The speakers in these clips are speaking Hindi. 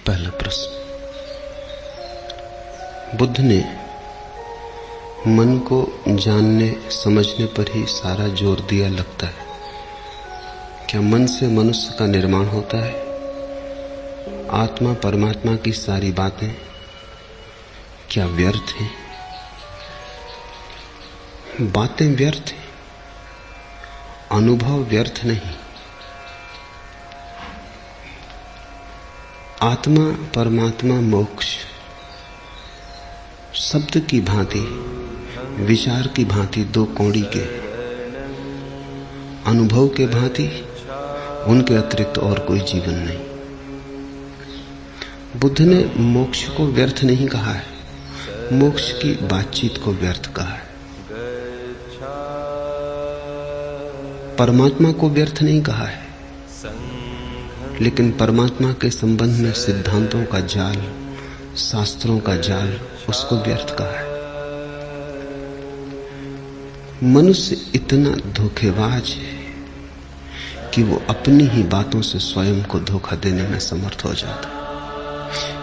पहला प्रश्न, बुद्ध ने मन को जानने समझने पर ही सारा जोर दिया लगता है। क्या मन से मनुष्य का निर्माण होता है? आत्मा परमात्मा की सारी बातें क्या व्यर्थ हैं? बातें व्यर्थ हैं, अनुभव व्यर्थ नहीं। आत्मा परमात्मा मोक्ष शब्द की भांति, विचार की भांति दो कौड़ी के, अनुभव के भांति उनके अतिरिक्त और कोई जीवन नहीं। बुद्ध ने मोक्ष को व्यर्थ नहीं कहा है, मोक्ष की बातचीत को व्यर्थ कहा है। परमात्मा को व्यर्थ नहीं कहा है, लेकिन परमात्मा के संबंध में सिद्धांतों का जाल, शास्त्रों का जाल, उसको व्यर्थ कहा है। मनुष्य इतना धोखेबाज है कि वो अपनी ही बातों से स्वयं को धोखा देने में समर्थ हो जाता है।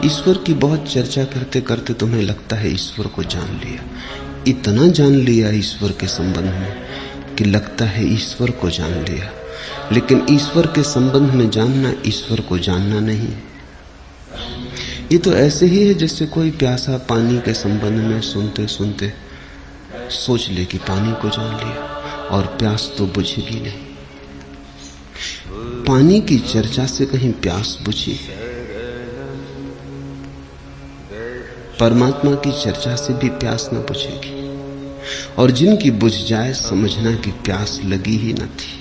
ईश्वर की बहुत चर्चा करते करते तुम्हें लगता है ईश्वर को जान लिया, इतना जान लिया ईश्वर के संबंध में कि लगता है ईश्वर को जान लिया, लेकिन ईश्वर के संबंध में जानना ईश्वर को जानना नहीं है। ये तो ऐसे ही है जैसे कोई प्यासा पानी के संबंध में सुनते सुनते सोच ले कि पानी को जान लिया, और प्यास तो बुझेगी नहीं। पानी की चर्चा से कहीं प्यास बुझी? परमात्मा की चर्चा से भी प्यास न बुझेगी, और जिनकी बुझ जाए समझना कि प्यास लगी ही न थी।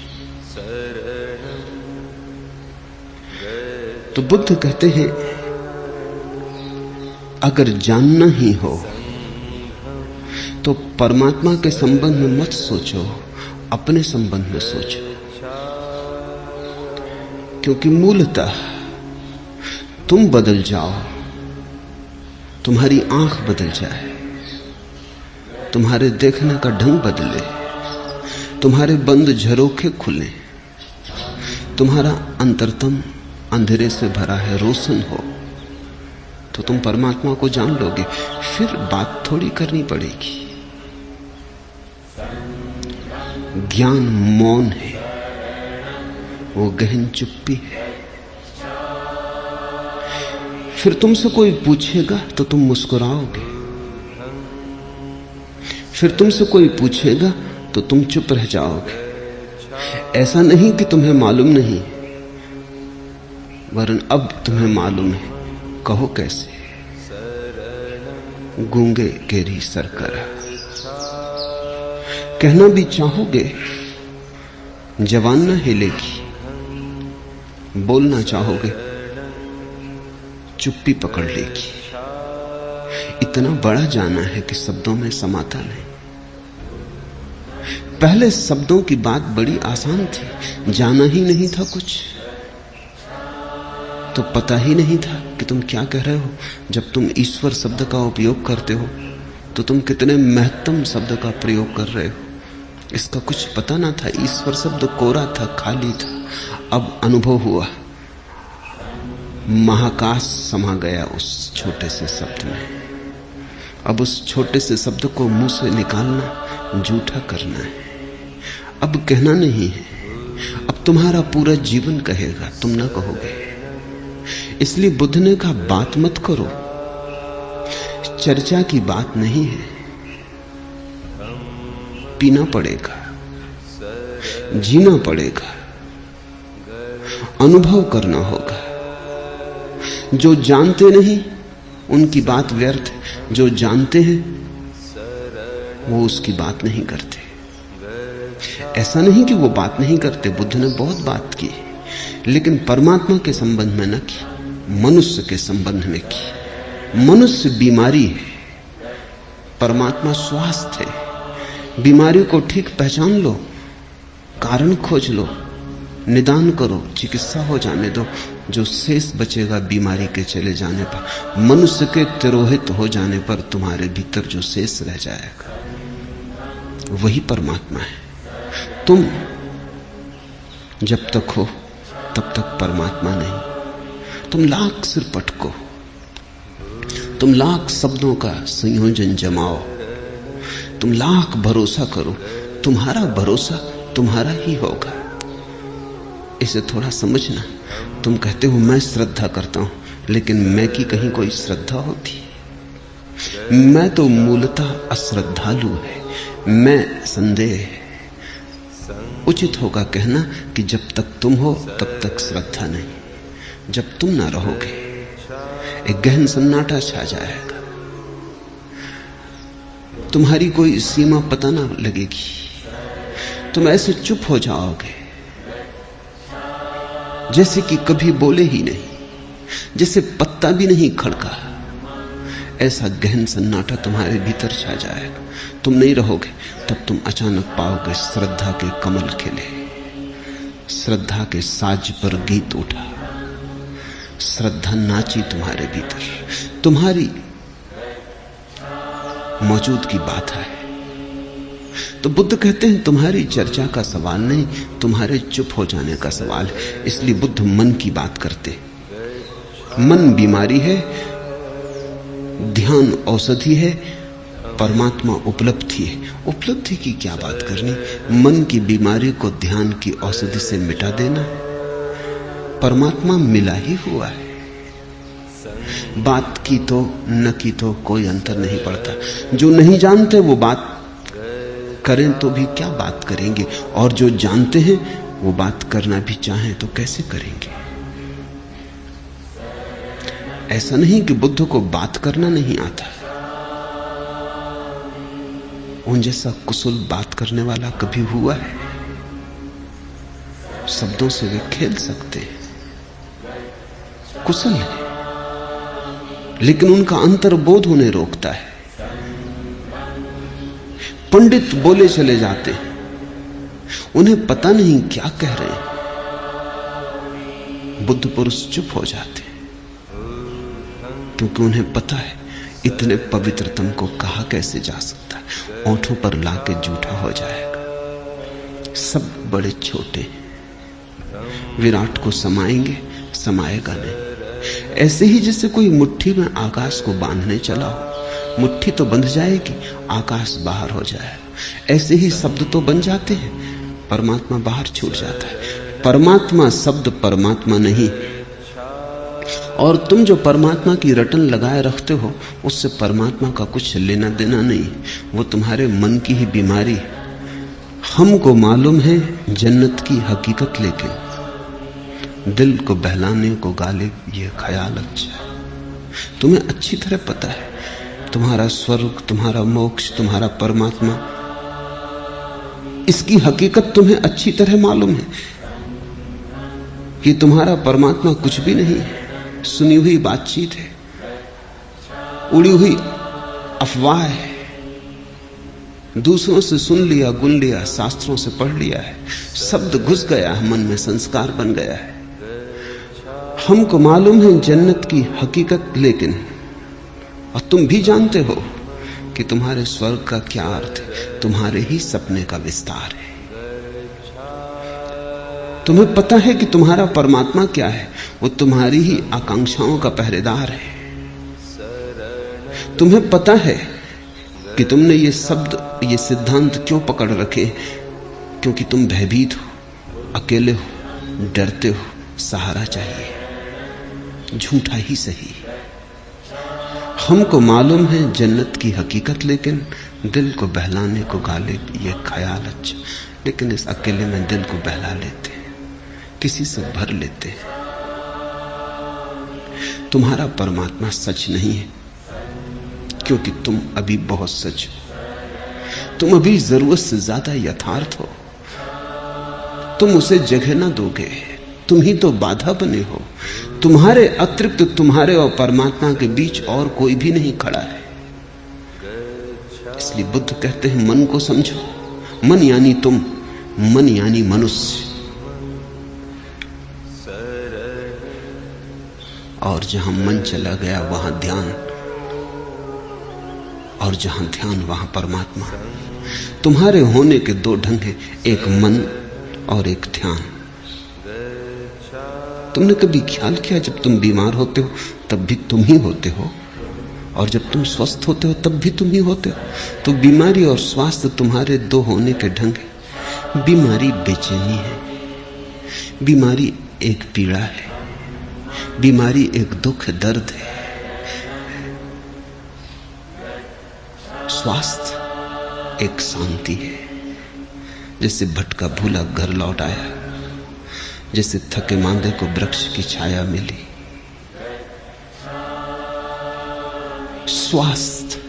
तो बुद्ध कहते हैं, अगर जानना ही हो तो परमात्मा के संबंध में मत सोचो, अपने संबंध में सोचो। क्योंकि मूलतः तुम बदल जाओ, तुम्हारी आंख बदल जाए, तुम्हारे देखने का ढंग बदले, तुम्हारे बंद झरोखे खुले, तुम्हारा अंतरतम अंधेरे से भरा है रोशन हो, तो तुम परमात्मा को जान लोगे। फिर बात थोड़ी करनी पड़ेगी। ज्ञान मौन है, वो गहन चुप्पी है। फिर तुमसे कोई पूछेगा तो तुम मुस्कुराओगे, फिर तुमसे कोई पूछेगा तो तुम चुप रह जाओगे। ऐसा नहीं कि तुम्हें मालूम नहीं, वरन अब तुम्हें मालूम है। कहो कैसे? गूंगे केरी सरकरा। कहना भी चाहोगे, जबान न हिलेगी। बोलना चाहोगे, चुप्पी पकड़ लेगी। इतना बड़ा जाना है कि शब्दों में समाता नहीं। पहले शब्दों की बात बड़ी आसान थी, जाना ही नहीं था कुछ, तो पता ही नहीं था कि तुम क्या कह रहे हो। जब तुम ईश्वर शब्द का उपयोग करते हो तो तुम कितने महत्तम शब्द का प्रयोग कर रहे हो, इसका कुछ पता ना था। ईश्वर शब्द कोरा था, खाली था। अब अनुभव हुआ, महाकाश समा गया उस छोटे से शब्द में। अब उस छोटे से शब्द को मुंह से निकालना झूठा करना है। अब कहना नहीं है, अब तुम्हारा पूरा जीवन कहेगा, तुम ना कहोगे। इसलिए बुद्ध ने कहा, बात मत करो, चर्चा की बात नहीं है। पीना पड़ेगा, जीना पड़ेगा, अनुभव करना होगा। जो जानते नहीं उनकी बात व्यर्थ है, जो जानते हैं वो उसकी बात नहीं करते। ऐसा नहीं कि वो बात नहीं करते, बुद्ध ने बहुत बात की, लेकिन परमात्मा के संबंध में न की, मनुष्य के संबंध में की। मनुष्य बीमारी है, परमात्मा स्वास्थ्य है। बीमारी को ठीक पहचान लो, कारण खोज लो, निदान करो, चिकित्सा हो जाने दो। जो शेष बचेगा बीमारी के चले जाने पर, मनुष्य के तिरोहित हो जाने पर, तुम्हारे भीतर जो शेष रह जाएगा वही परमात्मा है। तुम जब तक हो तब तक परमात्मा नहीं। तुम लाख सिर पटको, तुम लाख शब्दों का संयोजन जमाओ, तुम लाख भरोसा करो, तुम्हारा भरोसा तुम्हारा ही होगा। इसे थोड़ा समझना। तुम कहते हो मैं श्रद्धा करता हूं, लेकिन मैं की कहीं कोई श्रद्धा होती? मैं तो मूलतः अश्रद्धालु है, मैं संदेह है। उचित होगा कहना कि जब तक तुम हो तब तक श्रद्धा नहीं। जब तुम ना रहोगे एक गहन सन्नाटा छा जाएगा, तुम्हारी कोई सीमा पता ना लगेगी, तुम ऐसे चुप हो जाओगे जैसे कि कभी बोले ही नहीं, जैसे पत्ता भी नहीं खड़का। ऐसा गहन सन्नाटा तुम्हारे भीतर छा जाएगा, तुम नहीं रहोगे। तब तुम अचानक पाओगे श्रद्धा के कमल खिले, श्रद्धा के साज पर गीत उठा, श्रद्धा नाची तुम्हारे भीतर। तुम्हारी मौजूद की बात है। तो बुद्ध कहते हैं तुम्हारी चर्चा का सवाल नहीं, तुम्हारे चुप हो जाने का सवाल है। इसलिए बुद्ध मन की बात करते। मन बीमारी है, ध्यान औषधि है, परमात्मा उपलब्धि है। उपलब्धि की क्या बात करनी, मन की बीमारी को ध्यान की औषधि से मिटा देना। परमात्मा मिला ही हुआ है। बात की तो न की तो कोई अंतर नहीं पड़ता। जो नहीं जानते वो बात करें तो भी क्या बात करेंगे, और जो जानते हैं वो बात करना भी चाहें तो कैसे करेंगे। ऐसा नहीं कि बुद्ध को बात करना नहीं आता, उन जैसा कुशल बात करने वाला कभी हुआ है? शब्दों से वे खेल सकते हैं, कुशल है, लेकिन उनका अंतर्बोध उन्हें रोकता है। पंडित बोले चले जाते हैं, उन्हें पता नहीं क्या कह रहे हैं। बुद्ध पुरुष चुप हो जाते हैं, क्योंकि उन्हें पता है इतने पवित्रतम को कहा कैसे जा सकता है, ओंठों पर लाके झूठा हो जाएगा। सब बड़े छोटे हैं, विराट को समाएंगे, समाएगा नहीं। ऐसे ही जैसे कोई मुट्ठी में आकाश को बांधने चला हो, मुट्ठी तो बंध जाएगी, आकाश बाहर हो जाएगा। ऐसे ही शब्द तो बन जाते हैं, परमात्मा बाहर छूट जाता है। परमात्मा शब्द परमात्मा नहीं, और तुम जो परमात्मा की रटन लगाए रखते हो उससे परमात्मा का कुछ लेना देना नहीं, वो तुम्हारे मन की ही बीमारी है। हमको मालूम है जन्नत की हकीकत, लेकिन दिल को बहलाने को गालिब ये ख्याल अच्छा है। तुम्हें अच्छी तरह पता है तुम्हारा स्वर्ग, तुम्हारा मोक्ष, तुम्हारा परमात्मा, इसकी हकीकत तुम्हें अच्छी तरह मालूम है कि तुम्हारा परमात्मा कुछ भी नहीं है, सुनी हुई बातचीत है, उड़ी हुई अफवाह है, दूसरों से सुन लिया, गुन लिया, शास्त्रों से पढ़ लिया है, शब्द घुस गया है मन में, संस्कार बन गया है। हमको मालूम है जन्नत की हकीकत, लेकिन और तुम भी जानते हो कि तुम्हारे स्वर्ग का क्या अर्थ है, तुम्हारे ही सपने का विस्तार है। तुम्हें पता है कि तुम्हारा परमात्मा क्या है, वो तुम्हारी ही आकांक्षाओं का पहरेदार है। तुम्हें पता है कि तुमने ये शब्द, ये सिद्धांत क्यों पकड़ रखे, क्योंकि तुम भयभीत हो, अकेले हो, डरते हो, सहारा चाहिए, झूठा ही सही। हमको मालूम है जन्नत की हकीकत, लेकिन दिल को बहलाने को गालिब ये ख्याल अच्छा। लेकिन इस अकेले में दिल को बहला लेते हैं, किसी से भर लेते हैं। तुम्हारा परमात्मा सच नहीं है, क्योंकि तुम अभी बहुत सच हो। तुम अभी जरूरत से ज्यादा यथार्थ हो। तुम उसे जगह ना दोगे, तुम ही तो बाधा बने हो। तुम्हारे अतिरिक्त तुम्हारे और परमात्मा के बीच और कोई भी नहीं खड़ा है। इसलिए बुद्ध कहते हैं मन को समझो। मन यानी तुम, मन यानी मनुष्य। और जहां मन चला गया वहां ध्यान, और जहां ध्यान वहां परमात्मा। तुम्हारे होने के दो ढंग हैं, एक मन और एक ध्यान। तुमने कभी ख्याल किया जब तुम बीमार होते हो तब भी तुम ही होते हो, और जब तुम स्वस्थ होते हो तब भी तुम ही होते हो? तो बीमारी और स्वास्थ्य तुम्हारे दो होने के ढंग है। बीमारी बेचैनी है, बीमारी एक पीड़ा है, बीमारी एक दुख दर्द है। स्वास्थ्य एक शांति है, जैसे भटका भूला घर लौट आया, जैसे थके मांदे को वृक्ष की छाया मिली। स्वास्थ्य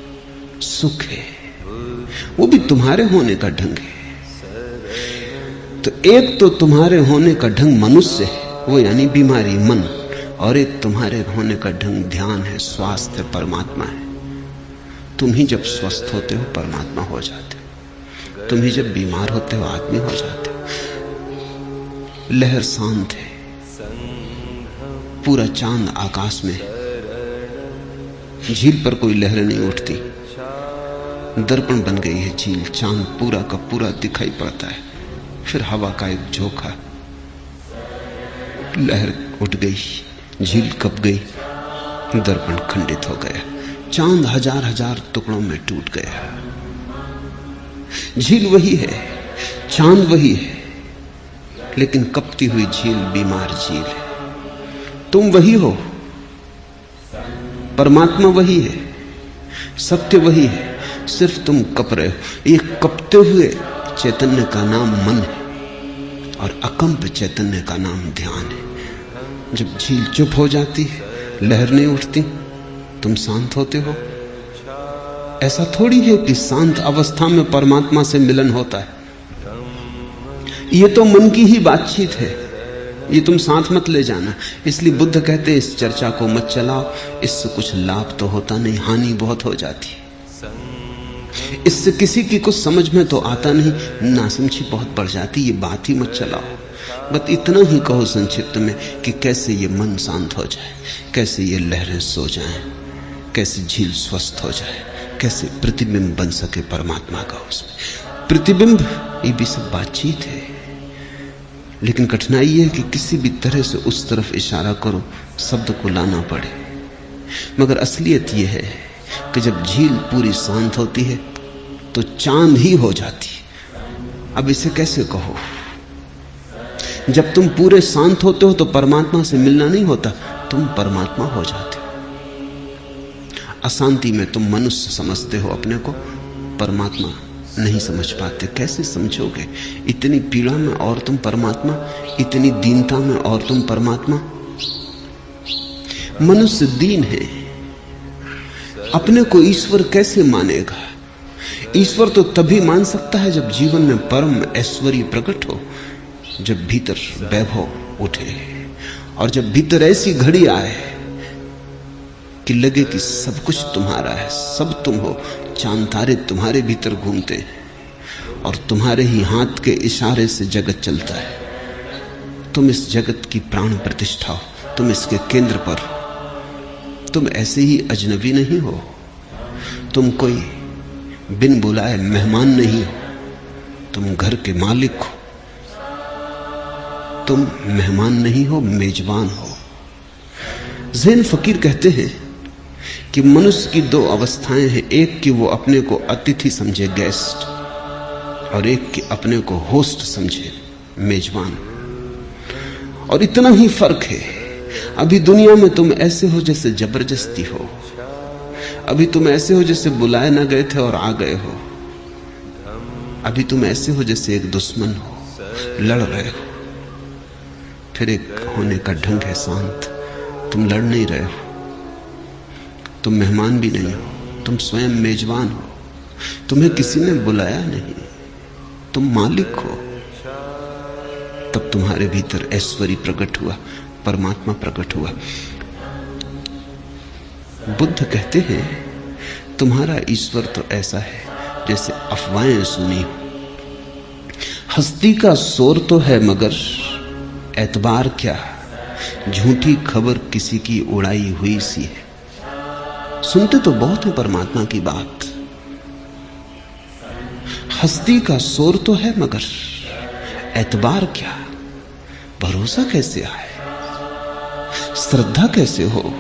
सुख है, वो भी तुम्हारे होने का ढंग है। तो एक तो तुम्हारे होने का ढंग मनुष्य है, वो यानी बीमारी मन, और एक तुम्हारे होने का ढंग ध्यान है, स्वास्थ्य है, परमात्मा है। तुम ही जब स्वस्थ होते हो परमात्मा हो जाते हो, तुम ही जब बीमार होते हो आदमी हो जाते हो। लहर शांत है, पूरा चांद आकाश में, झील पर कोई लहर नहीं उठती, दर्पण बन गई है झील, चांद पूरा का पूरा दिखाई पड़ता है। फिर हवा का एक झोंका, लहर उठ गई, झील कप गई, दर्पण खंडित हो गया, चांद हजार हजार टुकड़ों में टूट गया। झील वही है, चांद वही है, लेकिन कपती हुई झील बीमार झील है। तुम वही हो, परमात्मा वही है, सत्य वही है, सिर्फ तुम कप रहे हो। ये कपते हुए चैतन्य का नाम मन है, और अकंप चैतन्य का नाम ध्यान है। जब झील चुप हो जाती है, लहर नहीं उठती, तुम शांत होते हो। ऐसा थोड़ी है कि शांत अवस्था में परमात्मा से मिलन होता है। ये तो मन की ही बातचीत है, ये तुम साथ मत ले जाना। इसलिए बुद्ध कहते हैं इस चर्चा को मत चलाओ, इससे कुछ लाभ तो होता नहीं, हानि बहुत हो जाती है। इससे किसी की कुछ समझ में तो आता नहीं, नासमझी बहुत बढ़ जाती। ये बात ही मत चलाओ। बस इतना ही कहो संक्षिप्त में कि कैसे ये मन शांत हो जाए, कैसे ये लहरें सो जाएं, कैसे झील स्वस्थ हो जाए, कैसे प्रतिबिंब बन सके परमात्मा का उसमें। प्रतिबिंब ये भी सब बातचीत है, लेकिन कठिनाई है कि किसी भी तरह से उस तरफ इशारा करो, शब्द को लाना पड़े। मगर असलियत यह है कि जब झील पूरी शांत होती है तो चांद ही हो जाती है। अब इसे कैसे कहो? जब तुम पूरे शांत होते हो तो परमात्मा से मिलना नहीं होता, तुम परमात्मा हो जाते हो। अशांति में तुम मनुष्य समझते हो अपने को, परमात्मा नहीं समझ पाते। कैसे समझोगे? इतनी पीड़ा में और तुम परमात्मा, इतनी दीनता में और तुम परमात्मा। मनुष्य दीन है, अपने को ईश्वर कैसे मानेगा? ईश्वर तो तभी मान सकता है जब जीवन में परम ऐश्वर्य प्रकट हो, जब भीतर वैभव उठे, और जब भीतर ऐसी घड़ी आए कि लगे कि सब कुछ तुम्हारा है, सब तुम हो। चांद तारे तुम्हारे भीतर घूमते हैं और तुम्हारे ही हाथ के इशारे से जगत चलता है। तुम इस जगत की प्राण प्रतिष्ठा हो, तुम इसके केंद्र पर हो। तुम ऐसे ही अजनबी नहीं हो, तुम कोई बिन बुलाए मेहमान नहीं हो, तुम घर के मालिक हो। तुम मेहमान नहीं हो, मेजबान हो। ज़ैन फकीर कहते हैं कि मनुष्य की दो अवस्थाएं हैं, एक कि वो अपने को अतिथि समझे, गेस्ट, और एक कि अपने को होस्ट समझे, मेजबान। और इतना ही फर्क है। अभी दुनिया में तुम ऐसे हो जैसे जबरदस्ती हो, अभी तुम ऐसे हो जैसे बुलाए ना गए थे और आ गए हो, अभी तुम ऐसे हो जैसे एक दुश्मन हो, लड़ रहे हो। फिर एक होने का ढंग है शांत, तुम लड़ नहीं रहे हो, तुम मेहमान भी नहीं हो, तुम स्वयं मेजबान हो। तुम्हें किसी ने बुलाया नहीं, तुम मालिक हो। तब तुम्हारे भीतर ऐश्वर्य प्रकट हुआ, परमात्मा प्रकट हुआ। बुद्ध कहते हैं तुम्हारा ईश्वर तो ऐसा है जैसे अफवाहें सुनी हो। हस्ती का शोर तो है मगर एतबार क्या, झूठी खबर किसी की उड़ाई हुई सी है। सुनते तो बहुत है परमात्मा की बात, हस्ती का शोर तो है मगर एतबार क्या, भरोसा कैसे आए? श्रद्धा कैसे हो?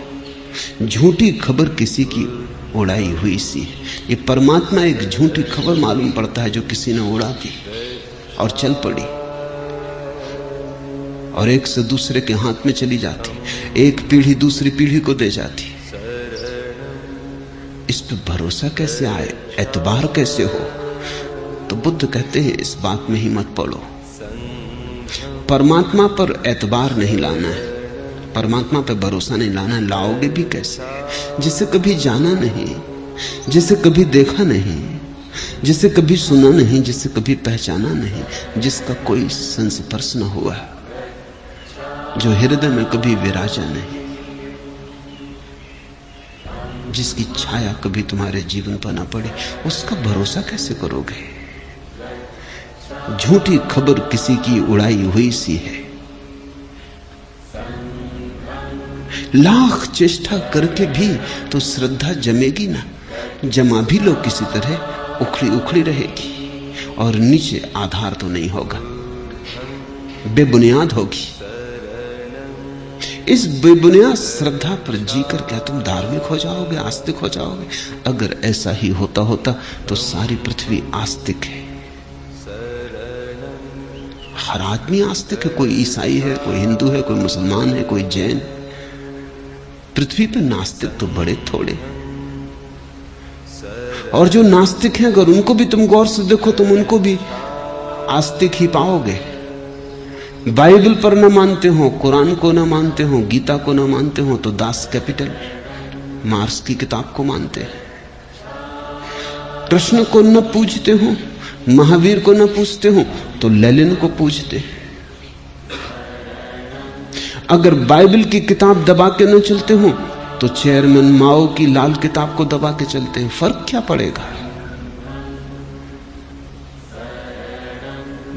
झूठी खबर किसी की उड़ाई हुई सी है। ये परमात्मा एक झूठी खबर मालूम पड़ता है जो किसी ने उड़ा दी और चल पड़ी और एक से दूसरे के हाथ में चली जाती, एक पीढ़ी दूसरी पीढ़ी को दे जाती। इस पे भरोसा कैसे आए, एतबार कैसे हो? तो बुद्ध कहते हैं इस बात में ही मत पड़ो। परमात्मा पर एतबार नहीं लाना है, परमात्मा पे भरोसा नहीं लाना है। लाओगे भी कैसे? जिसे कभी जाना नहीं, जिसे कभी देखा नहीं, जिसे कभी सुना नहीं, जिसे कभी पहचाना नहीं, जिसका कोई संस्पर्श न हुआ, जो हृदय में कभी विराजा नहीं, जिसकी छाया कभी तुम्हारे जीवन पर न पड़ी, उसका भरोसा कैसे करोगे? झूठी खबर किसी की उड़ाई हुई सी है। लाख चेष्टा करके भी तो श्रद्धा जमेगी ना। जमा भी लो किसी तरह, उखड़ी उखड़ी रहेगी और नीचे आधार तो नहीं होगा, बेबुनियाद होगी। इस बेबुनियाद श्रद्धा पर जीकर क्या तुम धार्मिक हो जाओगे, आस्तिक हो जाओगे? अगर ऐसा ही होता तो सारी पृथ्वी आस्तिक है। हर आदमी आस्तिक है, कोई ईसाई है, कोई हिंदू है, कोई मुसलमान है, कोई जैन। पृथ्वी पे नास्तिक तो बड़े थोड़े, और जो नास्तिक हैं अगर उनको भी तुम गौर से देखो तुम उनको भी आस्तिक ही पाओगे। बाइबल पर न मानते हो, कुरान को न मानते हो, गीता को न मानते हो तो दास कैपिटल मार्क्स की किताब को मानते हैं। कृष्ण को न पूजते हो, महावीर को न पूजते हो तो लेनिन को पूजते। अगर बाइबल की किताब दबा के न चलते हो तो चेयरमैन माओ की लाल किताब को दबा के चलते हैं। फर्क क्या पड़ेगा?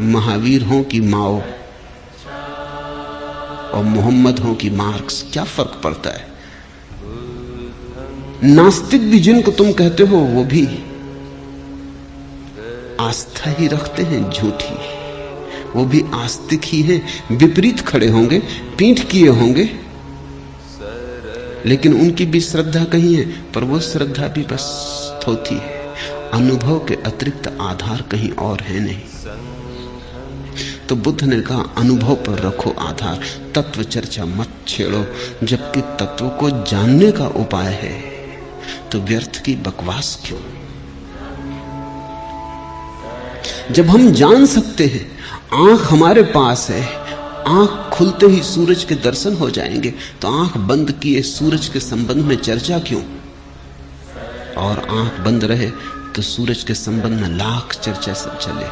महावीर हो कि माओ और मोहम्मद हो कि मार्क्स, क्या फर्क पड़ता है? नास्तिक भी जिनको तुम कहते हो वो भी आस्था ही रखते हैं झूठी, वो भी आस्तिक ही हैं। विपरीत खड़े होंगे, पीठ किए होंगे, लेकिन उनकी भी श्रद्धा कहीं है, पर वो श्रद्धा भी बस थोथी है। अनुभव के अतिरिक्त आधार कहीं और है नहीं। तो बुद्ध ने कहा अनुभव पर रखो आधार, तत्व चर्चा मत छेड़ो। जबकि तत्व को जानने का उपाय है तो व्यर्थ की बकवास क्यों? जब हम जान सकते हैं, आंख हमारे पास है, आंख खुलते ही सूरज के दर्शन हो जाएंगे, तो आंख बंद किए सूरज के संबंध में चर्चा क्यों? और आंख बंद रहे तो सूरज के संबंध में लाख चर्चा सब चले,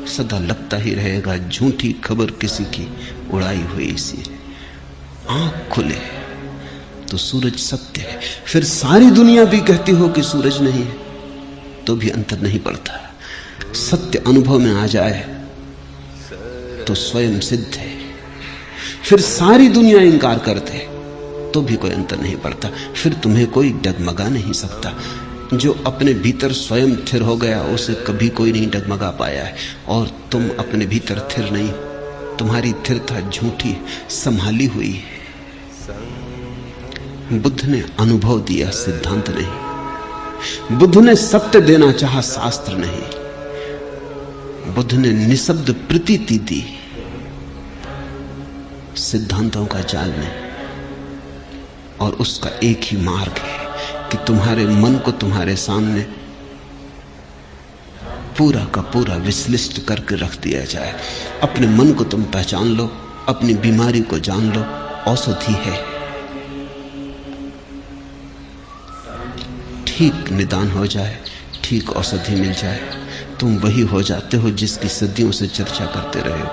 सदा लगता ही रहेगा झूठी खबर किसी की उड़ाई हुई सी है। आंख खुले तो सूरज सत्य है। फिर सारी दुनिया भी कहती हो कि सूरज नहीं है तो भी अंतर नहीं पड़ता। सत्य अनुभव में आ जाए तो स्वयं सिद्ध है। फिर सारी दुनिया इंकार करते तो भी कोई अंतर नहीं पड़ता। फिर तुम्हें कोई डगमगा नहीं सकता। जो अपने भीतर स्वयं स्थिर हो गया उसे कभी कोई नहीं डगमगा पाया है, और तुम अपने भीतर स्थिर नहीं, तुम्हारी स्थिरता झूठी संभाली हुई है। बुद्ध ने अनुभव दिया, सिद्धांत नहीं। बुद्ध ने सत्य देना चाहा, शास्त्र नहीं। बुद्ध ने निशब्द प्रतीति दी, सिद्धांतों का जाल नहीं। और उसका एक ही मार्ग है कि तुम्हारे मन को तुम्हारे सामने पूरा का पूरा विश्लिष्ट करके रख दिया जाए। अपने मन को तुम पहचान लो, अपनी बीमारी को जान लो, औषधि है। ठीक निदान हो जाए, ठीक औषधि मिल जाए, तुम वही हो जाते हो जिसकी सदियों से चर्चा करते रहे हो।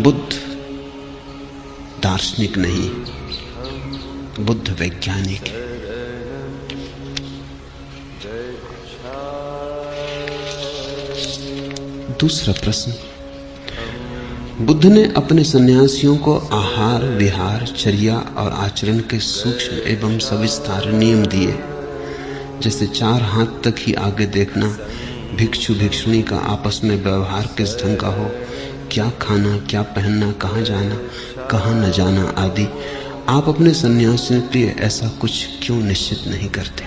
बुद्ध दार्शनिक नहीं, बुद्ध वैज्ञानिक है। दूसरा प्रश्न, बुद्ध ने अपने सन्यासियों को आहार, विहार, चर्या और आचरण के सूक्ष्म एवं सविस्तार नियम दिए, जैसे 4 हाथ तक ही आगे देखना, भिक्षु भिक्षुणी का आपस में व्यवहार किस ढंग का हो, क्या खाना, क्या पहनना, कहाँ जाना, कहाँ न जाना आदि, आप अपने सन्यासियों के लिए ऐसा कुछ क्यों निश्चित नहीं करते?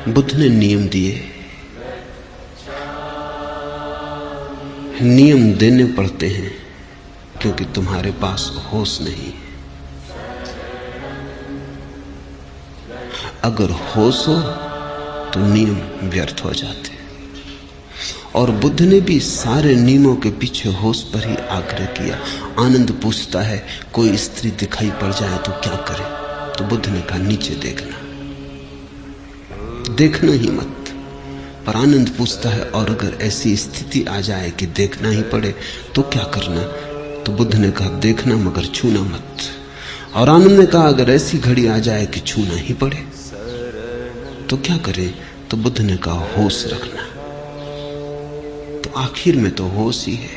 बुद्ध ने नियम दिए, नियम देने पड़ते हैं क्योंकि तुम्हारे पास होश नहीं। अगर होश हो तो नियम व्यर्थ हो जाते। और बुद्ध ने भी सारे नियमों के पीछे होश पर ही आग्रह किया। आनंद पूछता है कोई स्त्री दिखाई पड़ जाए तो क्या करे? तो बुद्ध ने कहा नीचे देखना, देखना ही मत। पर आनंद पूछता है और अगर ऐसी स्थिति आ जाए कि देखना ही पड़े तो क्या करना? तो बुद्ध ने कहा देखना मगर छूना मत। और आनंद ने कहा अगर ऐसी घड़ी आ जाए कि छूना ही पड़े तो क्या करें? तो बुद्ध ने कहा होश रखना। तो आखिर में तो होश ही है,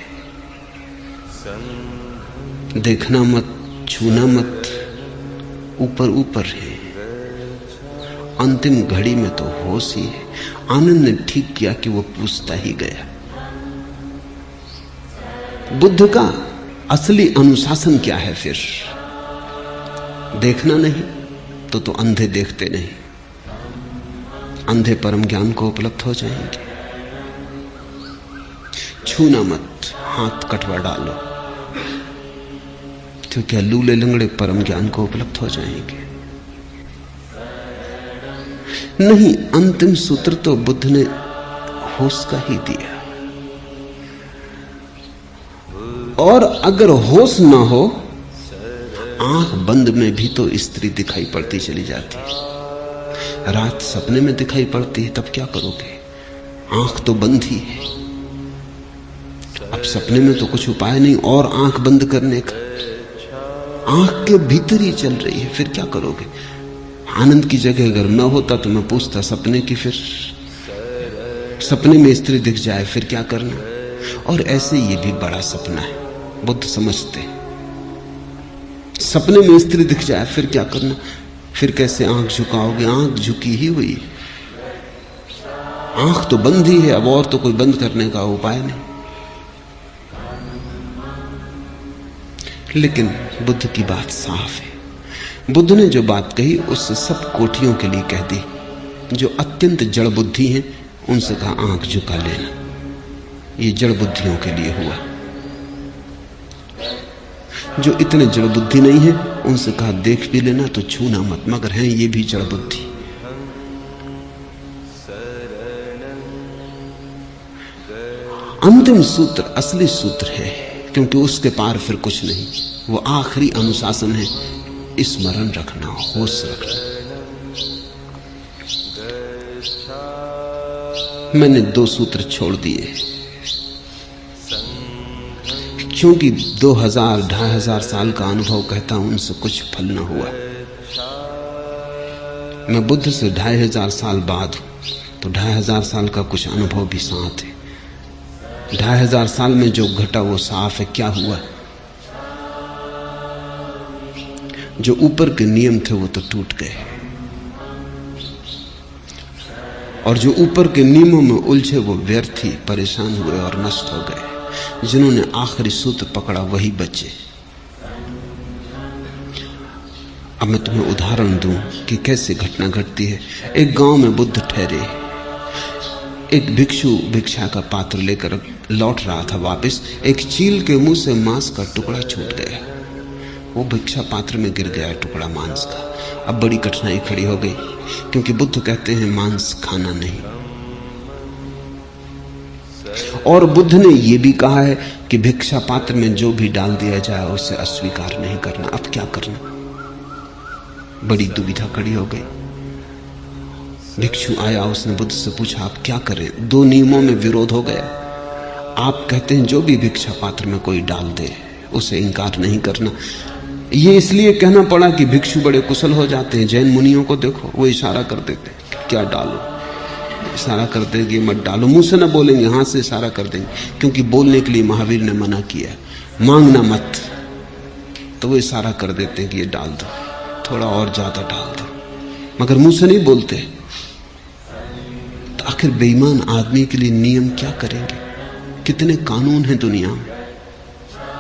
देखना मत, छूना मत, ऊपर ऊपर है। अंतिम घड़ी में तो होश ही है। आनंद ने ठीक किया कि वो पूछता ही गया। बुद्ध का असली अनुशासन क्या है फिर? देखना नहीं तो अंधे देखते नहीं, अंधे परम ज्ञान को उपलब्ध हो जाएंगे। छूना मत, हाथ कटवा डालो तो क्या लूले लंगड़े परम ज्ञान को उपलब्ध हो जाएंगे? नहीं, अंतिम सूत्र तो बुद्ध ने होश का ही दिया। और अगर होश ना हो, आंख बंद में भी तो स्त्री दिखाई पड़ती चली जाती है। रात सपने में दिखाई पड़ती है, तब क्या करोगे? आंख तो बंद ही है। अब सपने में तो कुछ उपाय नहीं और आंख बंद करने का, आंख के भीतर ही चल रही है, फिर क्या करोगे? आनंद की जगह अगर मैं होता तो मैं पूछता सपने की, फिर सपने में स्त्री दिख जाए फिर क्या करना? और ऐसे ये भी बड़ा सपना है, बुद्ध समझते। सपने में स्त्री दिख जाए फिर क्या करना? फिर कैसे आंख झुकाओगे? आंख झुकी ही हुई, आंख तो बंद ही है, अब और तो कोई बंद करने का उपाय नहीं। लेकिन बुद्ध की बात साफ है। बुद्ध ने जो बात कही उससे सब कोटियों के लिए कह दी। जो अत्यंत जड़ बुद्धि हैं उनसे कहा आंख झुका लेना, ये जड़ बुद्धियों के लिए हुआ। जो इतने जड़ बुद्धि नहीं है उनसे कहा देख भी लेना तो छूना मत, मगर हैं ये भी जड़ बुद्धि। अंतिम सूत्र असली सूत्र है, क्योंकि उसके पार फिर कुछ नहीं। वो आखिरी अनुशासन है, स्मरण रखना, होश रखना। मैंने 2 सूत्र छोड़ दिए क्योंकि 2000 2500 साल का अनुभव कहता हूं उनसे कुछ फल न हुआ। मैं बुद्ध से 2500 साल बाद हूं, तो 2500 साल का कुछ अनुभव भी साथ है। 2500 साल में जो घटा वो साफ है। क्या हुआ? जो ऊपर के नियम थे वो तो टूट गए, और जो ऊपर के नियमों में उलझे वो व्यर्थ ही परेशान हुए और नष्ट हो गए। जिन्होंने आखिरी सूत्र पकड़ा वही बचे। अब मैं तुम्हें उदाहरण दूं कि कैसे घटना घटती है। एक गांव में बुद्ध ठहरे। एक भिक्षु भिक्षा का पात्र लेकर लौट रहा था वापस। एक चील के मुंह से मांस का टुकड़ा छूट गया। वो भिक्षा पात्र में गिर गया टुकड़ा मांस का। अब बड़ी कठिनाई खड़ी हो गई, क्योंकि बुद्ध कहते हैं मांस खाना नहीं। और बुद्ध ने यह भी कहा है कि भिक्षा पात्र में जो भी डाल दिया जाए उसे अस्वीकार नहीं करना। अब क्या करना? बड़ी दुविधा खड़ी हो गई। भिक्षु आया, उसने बुद्ध से पूछा आप क्या करें? 2 नियमों में विरोध हो गया। आप कहते हैं जो भी भिक्षा पात्र में कोई डाल दे उसे इंकार नहीं करना। ये इसलिए कहना पड़ा कि भिक्षु बड़े कुशल हो जाते हैं। जैन मुनियों को देखो, वो इशारा कर देते क्या डालो, इशारा कर देंगे मत डालो। मुंह से ना बोलेंगे, हाथ से इशारा कर देंगे, क्योंकि बोलने के लिए महावीर ने मना किया, मांगना मत। तो वो इशारा कर देते हैं कि ये डाल दो, थोड़ा और ज्यादा डाल दो, मगर मुंह से नहीं बोलते। तो आखिर बेईमान आदमी के लिए नियम क्या करेंगे? कितने कानून हैं दुनिया में।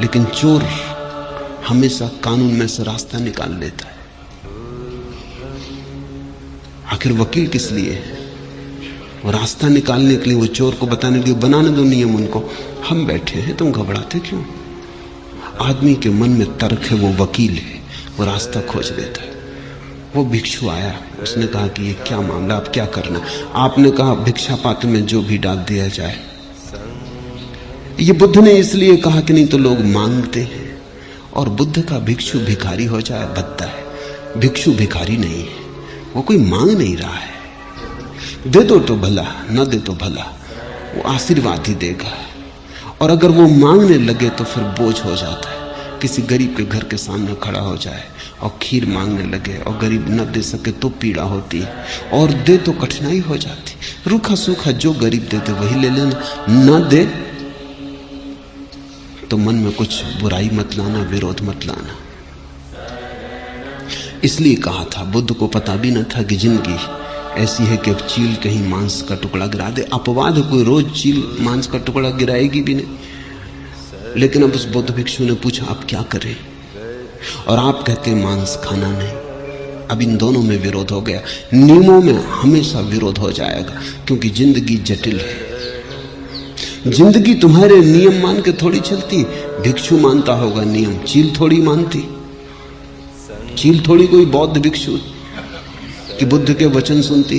लेकिन चोर हमेशा कानून में से रास्ता निकाल लेता है। आखिर वकील किस लिए है? वो रास्ता निकालने के लिए, वो चोर को बताने के लिए। बनाने दो नियम उनको, हम बैठे हैं, तुम घबराते क्यों? आदमी के मन में तर्क है, वो वकील है, वो रास्ता खोज देता है। वो भिक्षु आया, उसने कहा कि ये क्या मामला, अब क्या करना? आपने कहा भिक्षा पात्र में जो भी डाल दिया जाए। ये बुद्ध ने इसलिए कहा कि नहीं तो लोग मांगते हैं, और बुद्ध का भिक्षु भिखारी हो जाए बद्दा है। भिक्षु भिखारी नहीं है, वो कोई मांग नहीं रहा है। दे दो तो भला, न दे तो भला, वो आशीर्वाद ही देगा। और अगर वो मांगने लगे तो फिर बोझ हो जाता है। किसी गरीब के घर के सामने खड़ा हो जाए और खीर मांगने लगे और गरीब न दे सके तो पीड़ा होती है, और दे तो कठिनाई हो जाती। रूखा सूखा जो गरीब देते वही ले लेना, न दे तो मन में कुछ बुराई मत लाना, विरोध मत लाना। इसलिए कहा था, बुद्ध को पता भी न था कि जिंदगी ऐसी है कि अब चील कहीं मांस का टुकड़ा गिरा दे। अपवाद है, कोई रोज चील मांस का टुकड़ा गिराएगी भी नहीं। लेकिन अब उस बुद्ध भिक्षु ने पूछा, आप क्या करें? और आप कहते मांस खाना नहीं। अब इन दोनों में विरोध हो गया। नियमों में हमेशा विरोध हो जाएगा, क्योंकि जिंदगी जटिल है। जिंदगी तुम्हारे नियम मान के थोड़ी चलती। भिक्षु मानता होगा नियम, चील थोड़ी मानती। चील थोड़ी कोई बौद्ध भिक्षु कि बुद्ध के वचन सुनती।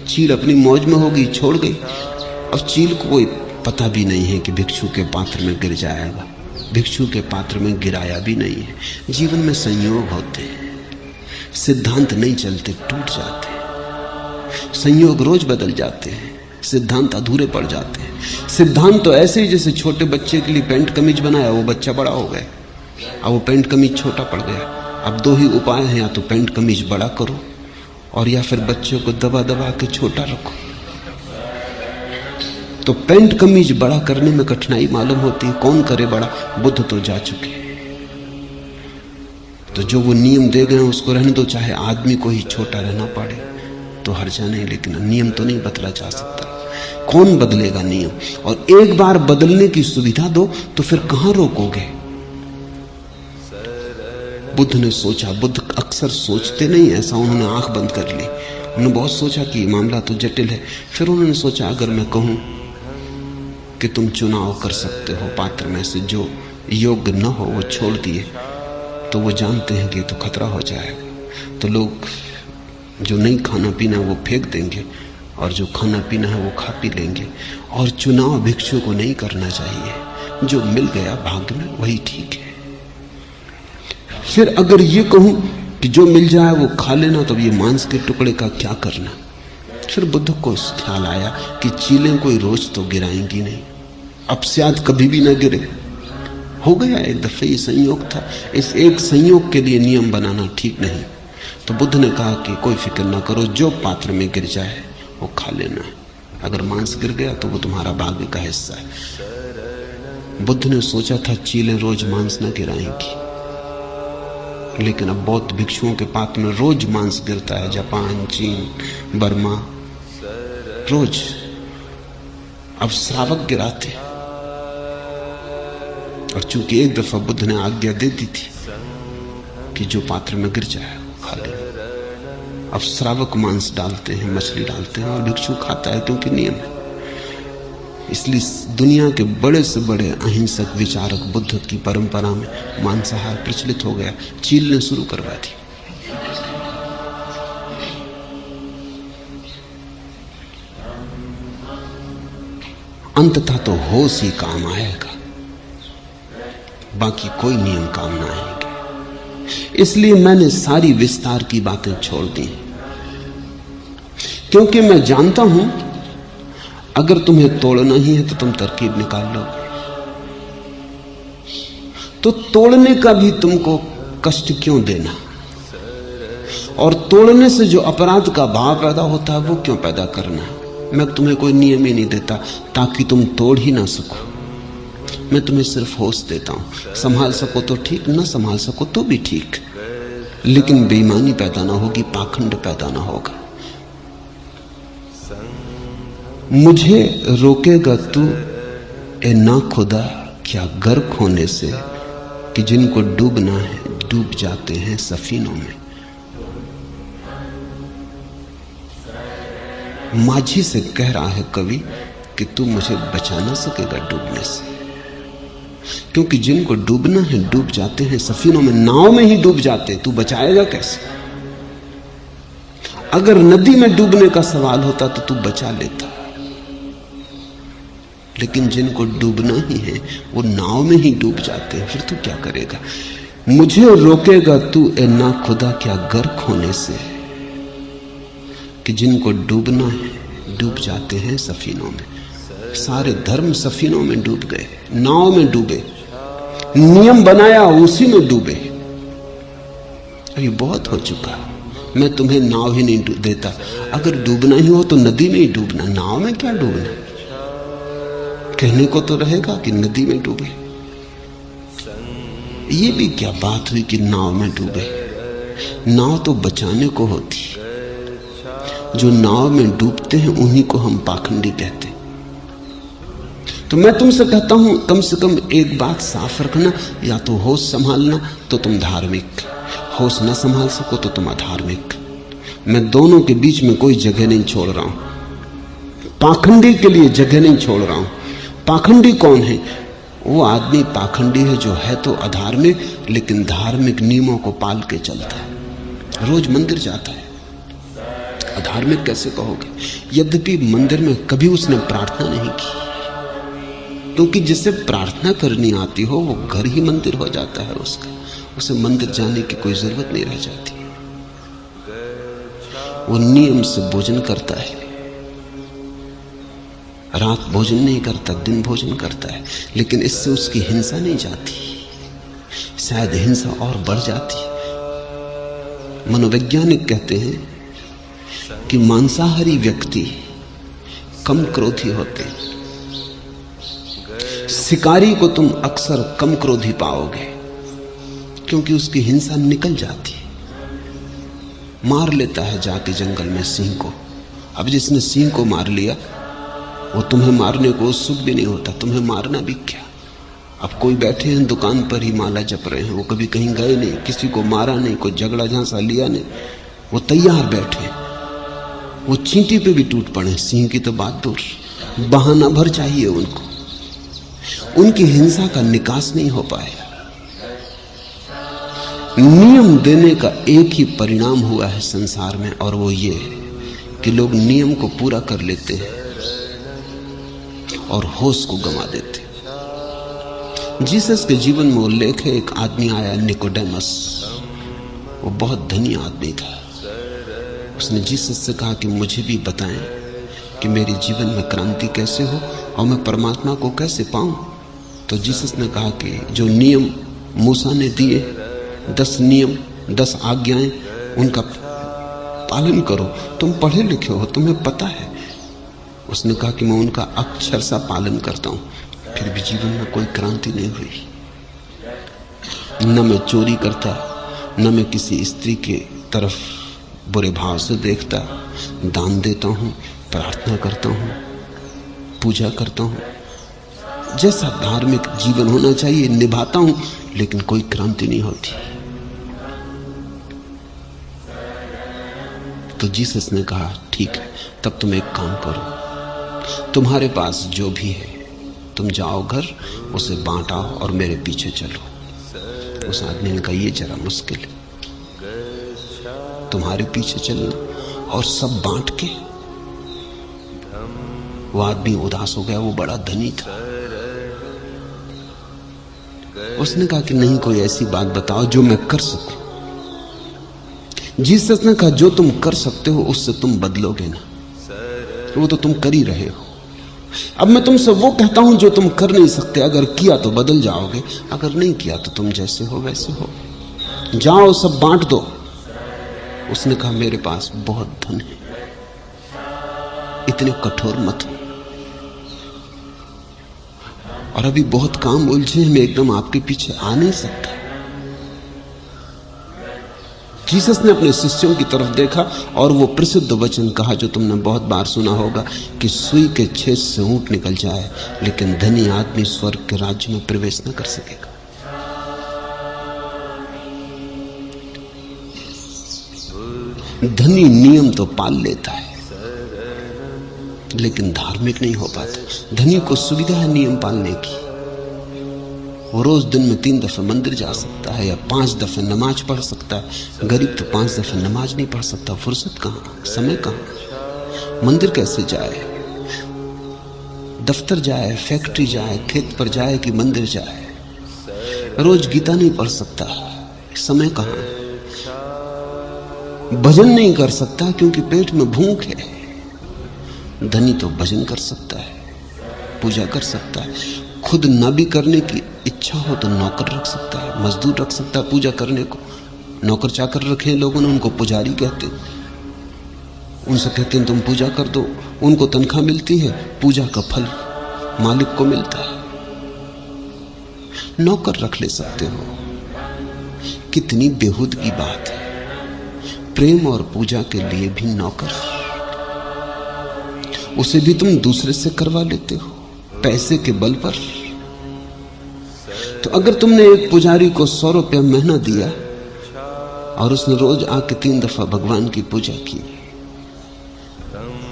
चील अपनी मौज में होगी, छोड़ गई। अब चील को कोई पता भी नहीं है कि भिक्षु के पात्र में गिर जाएगा। भिक्षु के पात्र में गिराया भी नहीं है। जीवन में संयोग होते हैं, सिद्धांत नहीं चलते, टूट जाते हैं। संयोग रोज बदल जाते हैं, सिद्धांत अधूरे पड़ जाते हैं। सिद्धांत तो ऐसे ही जैसे छोटे बच्चे के लिए पैंट कमीज बनाया, वो बच्चा बड़ा हो गया, अब वो पैंट कमीज छोटा पड़ गया। अब दो ही उपाय हैं, या तो पैंट कमीज बड़ा करो और या फिर बच्चों को दबा दबा के छोटा रखो। तो पैंट कमीज बड़ा करने में कठिनाई मालूम होती है, कौन करे बड़ा? बुद्ध तो जा चुके। तो जो वो नियम दे गए उसको रहने दो, चाहे आदमी को ही छोटा रहना पड़े तो हर्जा नहीं, लेकिन नियम तो नहीं बदला जा सकता। कौन बदलेगा नियम? और एक बार बदलने की सुविधा दो तो फिर कहां रोकोगे? बुद्ध ने सोचा, बुद्ध अक्सर सोचते नहीं ऐसा, उन्होंने आंख बंद कर ली। उन्होंने बहुत सोचा कि मामला तो जटिल है। फिर उन्होंने सोचा, अगर मैं कहूं कि तुम चुनाव कर सकते हो पात्र में से, जो योग्य न हो वो छोड़ दिए, तो वो जानते हैं कि तो खतरा हो जाएगा। तो लोग जो नहीं खाना पीना वो फेंक देंगे, और जो खाना पीना है वो खा पी लेंगे। और चुनाव भिक्षु को नहीं करना चाहिए, जो मिल गया भाग्य में वही ठीक है। फिर अगर ये कहूं कि जो मिल जाए वो खा लेना, तो ये मांस के टुकड़े का क्या करना? फिर बुद्ध को ख्याल आया कि चीलें कोई रोज तो गिराएंगी नहीं, अब शायद कभी भी ना गिरे। हो गया एक दफे, ये संयोग था। इस एक संयोग के लिए नियम बनाना ठीक नहीं। तो बुद्ध ने कहा कि कोई फिक्र ना करो, जो पात्र में गिर जाए वो खा लेना। अगर मांस गिर गया तो वो तुम्हारा भाग्य का हिस्सा है। बुद्ध ने सोचा था चीलें रोज मांस न गिराएंगी, लेकिन अब बौद्ध भिक्षुओं के पात्र में रोज मांस गिरता है। जापान, चीन, बर्मा, रोज। अब श्रावक गिराते। और चूंकि एक दफा बुद्ध ने आज्ञा दे दी थी कि जो पात्र में गिर जाए वो खा ले, अब श्रावक मांस डालते हैं, मछली डालते हैं, और भिक्षु खाता है, क्योंकि नियम है। इसलिए दुनिया के बड़े से बड़े अहिंसक विचारक बुद्ध की परंपरा में मांसाहार प्रचलित हो गया। चील ने शुरू करवा दी। अंततः तो होश ही काम आएगा, बाकी कोई नियम काम ना आएंगे। इसलिए मैंने सारी विस्तार की बातें छोड़ दी, क्योंकि मैं जानता हूं अगर तुम्हें तोड़ना ही है तो तुम तरकीब निकाल लो। तो तोड़ने का भी तुमको कष्ट क्यों देना? और तोड़ने से जो अपराध का भाव पैदा होता है वो क्यों पैदा करना? मैं तुम्हें कोई नियम ही नहीं देता ताकि तुम तोड़ ही ना सको। मैं तुम्हें सिर्फ होश देता हूं। संभाल सको तो ठीक, ना संभाल सको तो भी ठीक, लेकिन बेईमानी पैदा ना होगी, पाखंड पैदा ना होगा। मुझे रोकेगा तू ए ना खुदा क्या गर्क होने से कि जिनको डूबना है डूब जाते हैं सफीनों में। माझी से कह रहा है कवि कि तू मुझे बचा ना सकेगा डूबने से, क्योंकि जिनको डूबना है डूब जाते हैं सफीनों में, नाव में ही डूब जाते, तू बचाएगा कैसे? अगर नदी में डूबने का सवाल होता तो तू बचा लेता, लेकिन जिनको डूबना ही है वो नाव में ही डूब जाते हैं, फिर तू क्या करेगा? मुझे रोकेगा तू ए ना खुदा क्या गर्क होने से कि जिनको डूबना है डूब जाते हैं सफीनों में। सारे धर्म सफीनों में डूब गए, नाव में डूबे, नियम बनाया उसी में डूबे। अभी बहुत हो चुका, मैं तुम्हें नाव ही नहीं देता। अगर डूबना ही हो तो नदी में ही डूबना, नाव में क्या डूबना? कहने को तो रहेगा कि नदी में डूबे। ये भी क्या बात हुई कि नाव में डूबे? नाव तो बचाने को होती, जो नाव में डूबते हैं उन्हीं को हम पाखंडी कहते हैं। तो मैं तुमसे कहता हूं कम से कम एक बात साफ रखना, या तो होश संभालना तो तुम धार्मिक, होश न संभाल सको तो तुम अधार्मिक। मैं दोनों के बीच में कोई जगह नहीं छोड़ रहा हूं, पाखंडी के लिए जगह नहीं छोड़ रहा हूं। पाखंडी कौन है? वो आदमी पाखंडी है जो है तो अधार्मिक लेकिन धार्मिक नियमों को पाल के चलता है, रोज मंदिर जाता है। अधार्मिक कैसे कहोगे? यद्यपि मंदिर में कभी उसने प्रार्थना नहीं की, क्योंकि जिसे प्रार्थना करनी आती हो वो घर ही मंदिर हो जाता है उसका, उसे मंदिर जाने की कोई जरूरत नहीं रह जाती। वो नियम से भोजन करता है, रात भोजन नहीं करता, दिन भोजन करता है, लेकिन इससे उसकी हिंसा नहीं जाती, शायद हिंसा और बढ़ जाती। मनोवैज्ञानिक कहते हैं कि मांसाहारी व्यक्ति कम क्रोधी होते, शिकारी को तुम अक्सर कम क्रोधी पाओगे, क्योंकि उसकी हिंसा निकल जाती है। मार लेता है जाके जंगल में सिंह को, अब जिसने सिंह को मार लिया वो तुम्हें मारने को उत्सुक भी नहीं होता, तुम्हें मारना भी क्या। अब कोई बैठे हैं दुकान पर ही माला जप रहे हैं, वो कभी कहीं गए नहीं, किसी को मारा नहीं, कोई झगड़ा झांसा लिया नहीं, वो तैयार बैठे, वो चींटी पे भी टूट पड़े, सिंह की तो बात दूर, बहाना भर चाहिए उनको, उनकी हिंसा का निकास नहीं हो पाया। नियम देने का एक ही परिणाम हुआ है संसार में, और वो ये कि लोग नियम को पूरा कर लेते हैं और होश को गंवा देते। जीसस के जीवन में उल्लेख है, एक आदमी आया निकोडेमस, वो बहुत धनी आदमी था। उसने जीसस से कहा कि मुझे भी बताएं कि मेरे जीवन में क्रांति कैसे हो और मैं परमात्मा को कैसे पाऊं। तो जीसस ने कहा कि जो नियम मूसा ने दिए, 10 नियम 10 आज्ञाएं, उनका पालन करो। तुम पढ़े लिखे हो, तुम्हें पता है। उसने कहा कि मैं उनका अक्षर सा पालन करता हूं, फिर भी जीवन में कोई क्रांति नहीं हुई। न मैं चोरी करता, न मैं किसी स्त्री के तरफ बुरे भाव से देखता, दान देता हूं, प्रार्थना करता हूं, पूजा करता हूं, जैसा धार्मिक जीवन होना चाहिए निभाता हूं, लेकिन कोई क्रांति नहीं होती। तो जीसस ने कहा ठीक है, तब तुम एक काम करो, तुम्हारे पास जो भी है तुम जाओ घर, उसे बांटाओ और मेरे पीछे चलो। उस आदमी ने कहा ये जरा मुश्किल है, तुम्हारे पीछे चलना और सब बांट के। वो आदमी उदास हो गया, वो बड़ा धनी था। उसने कहा कि नहीं, कोई ऐसी बात बताओ जो मैं कर सकूं। जीसस ने कहा जो तुम कर सकते हो उससे तुम बदलोगे ना, वो तो तुम कर ही रहे हो। अब मैं तुमसे वो कहता हूं जो तुम कर नहीं सकते, अगर किया तो बदल जाओगे, अगर नहीं किया तो तुम जैसे हो वैसे हो। जाओ सब बांट दो। उसने कहा मेरे पास बहुत धन है, इतने कठोर मत हो, और अभी बहुत काम उलझे हैं, मैं एकदम आपके पीछे आ नहीं सकता। जीसस ने अपने शिष्यों की तरफ देखा और वो प्रसिद्ध वचन कहा जो तुमने बहुत बार सुना होगा कि सुई के छेद से ऊंट निकल जाए, लेकिन धनी आदमी स्वर्ग के राज्य में प्रवेश न कर सकेगा। धनी नियम तो पाल लेता है लेकिन धार्मिक नहीं हो पाता। धनी को सुविधा है नियम पालने की, वो रोज दिन में 3 दफे मंदिर जा सकता है या 5 दफे नमाज पढ़ सकता है। गरीब तो 5 दफे नमाज नहीं पढ़ सकता। फुर्सत कहां, समय कहां, मंदिर कैसे जाए, दफ्तर जाए, फैक्ट्री जाए, खेत पर जाए कि मंदिर जाए। रोज गीता नहीं पढ़ सकता, समय कहां। भजन नहीं कर सकता क्योंकि पेट में भूख है। धनी तो भजन कर सकता है, पूजा कर सकता है। खुद ना भी करने की इच्छा हो तो नौकर रख सकता है, मजदूर रख सकता है पूजा करने को। नौकर चाकर रखे लोगों ने, उनको पुजारी कहते हैं। उनसे कहते हैं तुम पूजा कर दो, उनको तनख्वाह मिलती है, पूजा का फल मालिक को मिलता है। नौकर रख ले सकते हो। कितनी बेहूद की बात है। प्रेम और पूजा के लिए भी नौकर, उसे भी तुम दूसरे से करवा लेते हो पैसे के बल पर। तो अगर तुमने एक पुजारी को 100 रुपया महीना दिया और उसने रोज आके 3 दफा भगवान की पूजा की,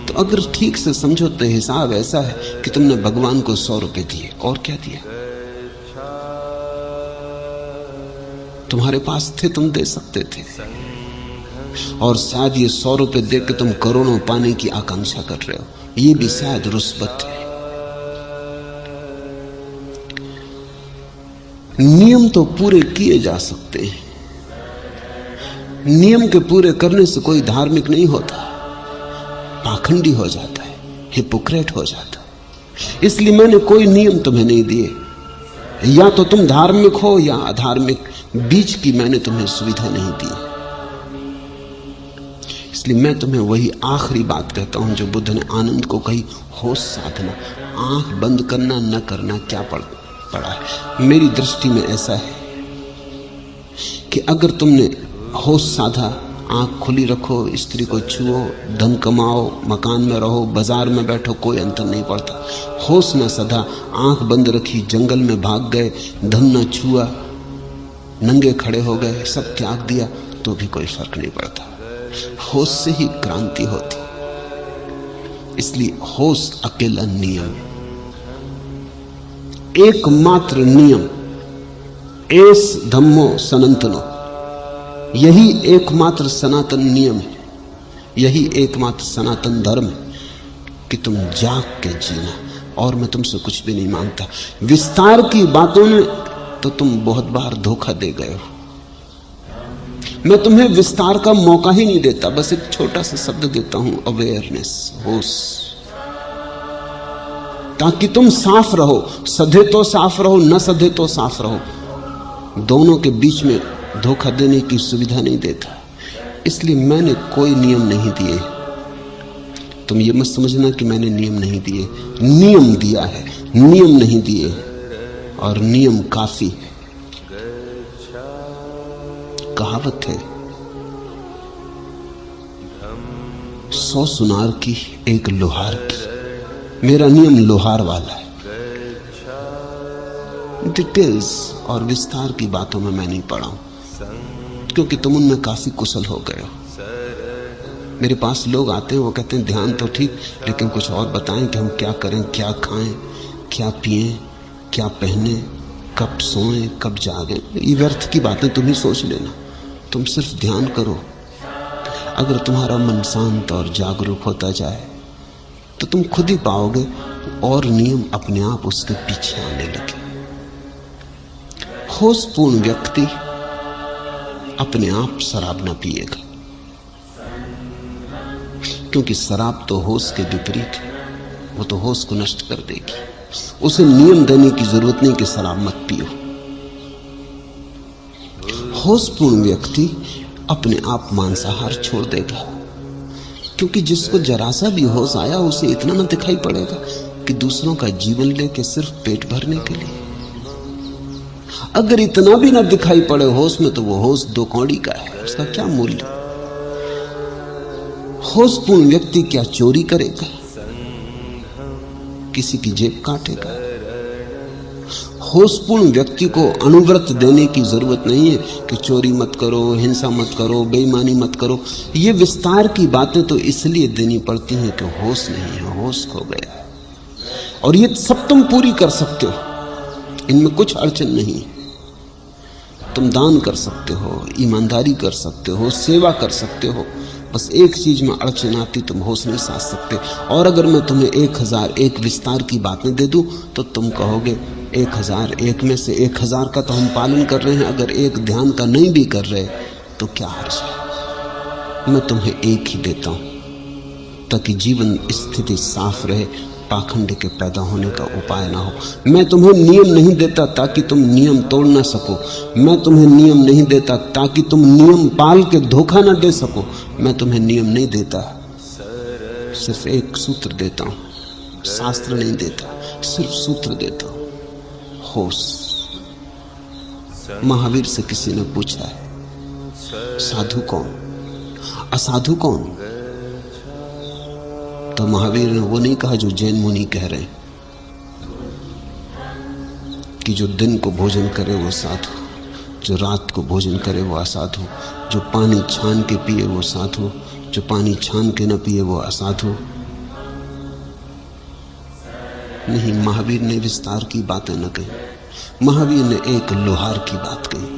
तो अगर ठीक से समझो तो हिसाब ऐसा है कि तुमने भगवान को 100 रुपए दिए। और क्या दिया? तुम्हारे पास थे, तुम दे सकते थे। और शायद ये 100 रुपए दे के तुम करोड़ों पाने की आकांक्षा कर रहे हो, ये भी शायद रुस्बत है। नियम तो पूरे किए जा सकते हैं। नियम के पूरे करने से कोई धार्मिक नहीं होता, पाखंडी हो जाता है, हिपोक्रेट हो जाता है। इसलिए मैंने कोई नियम तुम्हें नहीं दिए। या तो तुम धार्मिक हो या अधार्मिक, बीच की मैंने तुम्हें सुविधा नहीं दी। इसलिए मैं तुम्हें वही आखिरी बात कहता हूं जो बुद्ध ने आनंद को कही, होश साधना। आंख बंद करना न करना क्या पड़ा है। मेरी दृष्टि में ऐसा है कि अगर तुमने होश साधा, आंख खुली रखो, स्त्री को छुओ, धन कमाओ, मकान में रहो, बाजार में बैठो, कोई अंतर नहीं पड़ता। होश न सधा, आंख बंद रखी, जंगल में भाग गए, धन न छुआ, नंगे खड़े हो गए, सब त्याग दिया, तो भी कोई फर्क नहीं पड़ता। होश से ही क्रांति होती। इसलिए होश अकेला नियम, एकमात्र नियम, एस धम्मो सनातनो, यही एकमात्र सनातन नियम है, यही एकमात्र सनातन धर्म है कि तुम जाग के जीना। और मैं तुमसे कुछ भी नहीं मांगता। विस्तार की बातों में तो तुम बहुत बार धोखा दे गए हो। मैं तुम्हें विस्तार का मौका ही नहीं देता, बस एक छोटा सा शब्द देता हूं, अवेयरनेस, होश, ताकि तुम साफ रहो। सधे तो साफ रहो, न सधे तो साफ रहो। दोनों के बीच में धोखा देने की सुविधा नहीं देता। इसलिए मैंने कोई नियम नहीं दिए। तुम ये मत समझना कि मैंने नियम नहीं दिए। नियम दिया है, नियम नहीं दिए। और नियम काफी है। कहावत है, 100 सुनार की एक लोहार की। मेरा नियम लोहार वाला है। डिटेल्स और विस्तार की बातों में मैं नहीं पड़ा हूं, क्योंकि तुम उनमें काफी कुशल हो गए हो। मेरे पास लोग आते हैं, वो कहते हैं ध्यान तो ठीक, लेकिन कुछ और बताएं कि हम क्या करें, क्या खाएं, क्या पिएं, क्या पहने, कब सोएं, कब जागें। ये व्यर्थ की बातें तुम ही सोच लेना। तुम सिर्फ ध्यान करो। अगर तुम्हारा मन शांत और जागरूक होता जाए तो तुम खुद ही पाओगे और नियम अपने आप उसके पीछे आने लगे। होशपूर्ण व्यक्ति अपने आप शराब न पिएगा, क्योंकि शराब तो होश के विपरीत है। वो तो होश को नष्ट कर देगी। उसे नियम देने की जरूरत नहीं कि शराब मत पियो। होशपूर्ण व्यक्ति अपने आप मांसाहार छोड़ देगा, क्योंकि जिसको जरा सा भी होश आया उसे इतना न दिखाई पड़ेगा कि दूसरों का जीवन लेके सिर्फ पेट भरने के लिए। अगर इतना भी ना दिखाई पड़े होश में, तो वो होश 2 कौड़ी का है, उसका क्या मूल्य? होशपूर्ण व्यक्ति क्या चोरी करेगा, किसी की जेब काटेगा? होशपूर्ण व्यक्ति को अनुव्रत देने की जरूरत नहीं है कि चोरी मत करो, हिंसा मत करो, बेईमानी मत करो। ये विस्तार की बातें तो इसलिए देनी पड़ती हैं कि होश नहीं है, होश खो गया है। और ये सब तुम पूरी कर सकते हो, इनमें कुछ अड़चन नहीं है। तुम दान कर सकते हो, ईमानदारी कर सकते हो, सेवा कर सकते हो। बस एक चीज में अड़चन आती, तुम होश नहीं साध सकते। और अगर मैं तुम्हें 1001 विस्तार की बातें दे दूं तो तुम कहोगे 1001 में से 1000 का तो हम पालन कर रहे हैं, अगर एक ध्यान का नहीं भी कर रहे तो क्या हर्ज है? मैं तुम्हें एक ही देता हूं ताकि जीवन स्थिति साफ रहे, पाखंड के पैदा होने का उपाय ना हो। मैं तुम्हें नियम नहीं देता ताकि तुम नियम तोड़ ना सको। मैं तुम्हें नियम नहीं देता ताकि तुम नियम पाल के धोखा ना दे सको। मैं तुम्हें नियम नहीं देता, सिर्फ एक सूत्र देता हूं। शास्त्र नहीं देता, सिर्फ सूत्र देता हूं, होश। महावीर से किसी ने पूछा है, साधु कौन, असाधु कौन? तो महावीर ने वो नहीं कहा जो जैन मुनि कह रहे हैं कि जो दिन को भोजन करे वो साधु, जो रात को भोजन करे वो असाधु, जो पानी छान के पिए वो साधु, जो पानी छान के न पिए वो असाधु। नहीं, महावीर ने विस्तार की बातें न कही। महावीर ने एक लोहार की बात कही।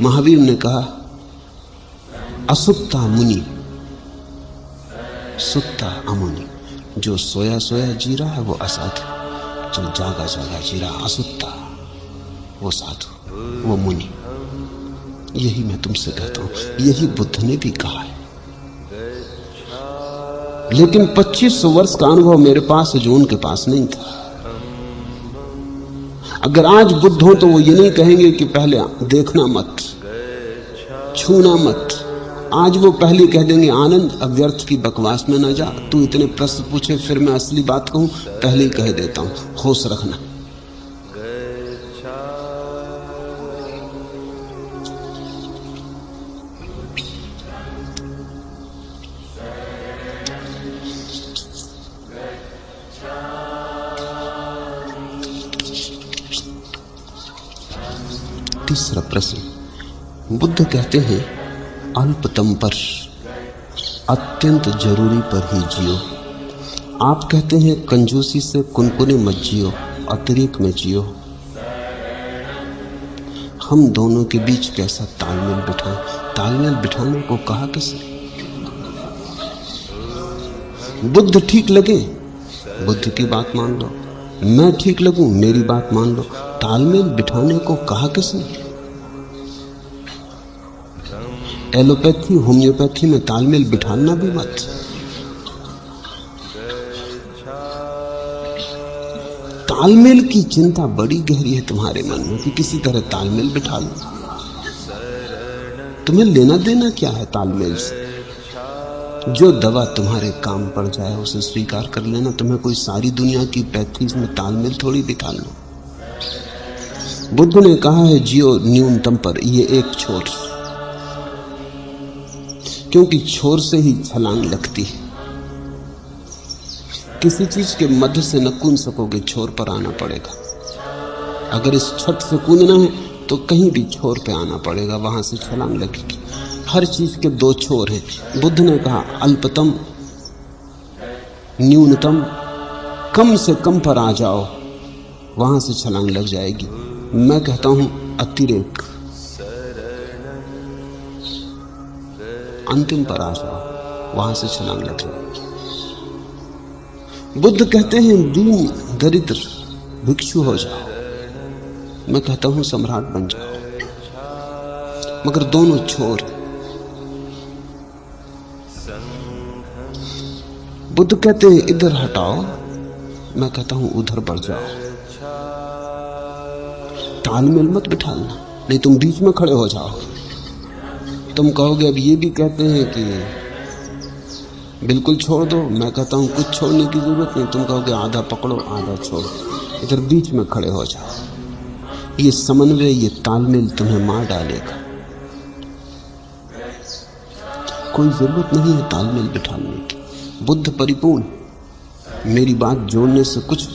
महावीर ने कहा, असुप्ता मुनि सुप्ता अमुनि। जो सोया सोया जी रहा है वो असाधु, जो जागा जागा जी रहा असुप्ता वो साधु, वो मुनि। यही मैं तुमसे कहता हूं, यही बुद्ध ने भी कहा है। लेकिन 2500 वर्ष का अनुभव मेरे पास है जो उनके पास नहीं था। अगर आज बुद्ध हो तो वो ये नहीं कहेंगे कि पहले देखना मत, छूना मत। आज वो पहले कह देंगे, आनंद अब व्यर्थ की बकवास में ना जा, तू इतने प्रश्न पूछे फिर मैं असली बात कहूं, पहले ही कह देता हूं, होश रखना। तीसरा प्रश्न, बुद्ध कहते हैं अल्पतम पर, अत्यंत जरूरी पर ही जियो। आप कहते हैं कंजूसी से कुनकुने मत जियो, अतिरिक्त में जियो। हम दोनों के बीच कैसा तालमेल बिठाएं? तालमेल बिठाने को कहा किसने? बुद्ध ठीक लगे, बुद्ध की बात मान लो, मैं ठीक लगूं, मेरी बात मान लो। तालमेल बिठाने को कहा किसने? एलोपैथी होम्योपैथी में तालमेल बिठाना भी मत। तालमेल की चिंता बड़ी गहरी है तुम्हारे मन में कि किसी तरह तालमेल बिठा लो। तुम्हें लेना देना क्या है तालमेल से? जो दवा तुम्हारे काम पड़ जाए उसे स्वीकार कर लेना। तुम्हें कोई सारी दुनिया की पैथीज में तालमेल थोड़ी बिठा लो। बुद्ध ने कहा है जियो न्यूनतम पर, ये एक छोर, क्योंकि छोर से ही छलांग लगती है। किसी चीज के मध्य से न कूद सकोगे, छोर पर आना पड़ेगा। अगर इस छत से कूदना है तो कहीं भी छोर पे आना पड़ेगा, वहां से छलांग लगेगी। हर चीज के 2 छोर हैं। बुद्ध ने कहा अल्पतम, न्यूनतम, कम से कम पर आ जाओ, वहां से छलांग लग जाएगी। मैं कहता हूं अतिरेक, अंतिम पर आ जाओ, वहां से छलांग लग जाएगी। बुद्ध कहते हैं दीन दरिद्र भिक्षु हो जाओ, मैं कहता हूं सम्राट बन जाओ। मगर दोनों छोर। बुद्ध कहते हैं इधर हटाओ, मैं कहता हूं उधर बढ़ जाओ। तालमेल मत बिठाना, नहीं तुम बीच में खड़े हो जाओ। तुम कहोगे अब ये भी कहते हैं कि बिल्कुल छोड़ दो, मैं कहता हूं कुछ छोड़ने की जरूरत नहीं। तुम कहोगे आधा पकड़ो आधा छोड़ो, इधर बीच में खड़े हो जाओ। ये समन्वय, ये तालमेल तुम्हें मार डालेगा। कोई जरूरत नहीं है तालमेल बिठाने की। बुद्ध परिपूर्ण, मेरी बात जोड़ने से कुछ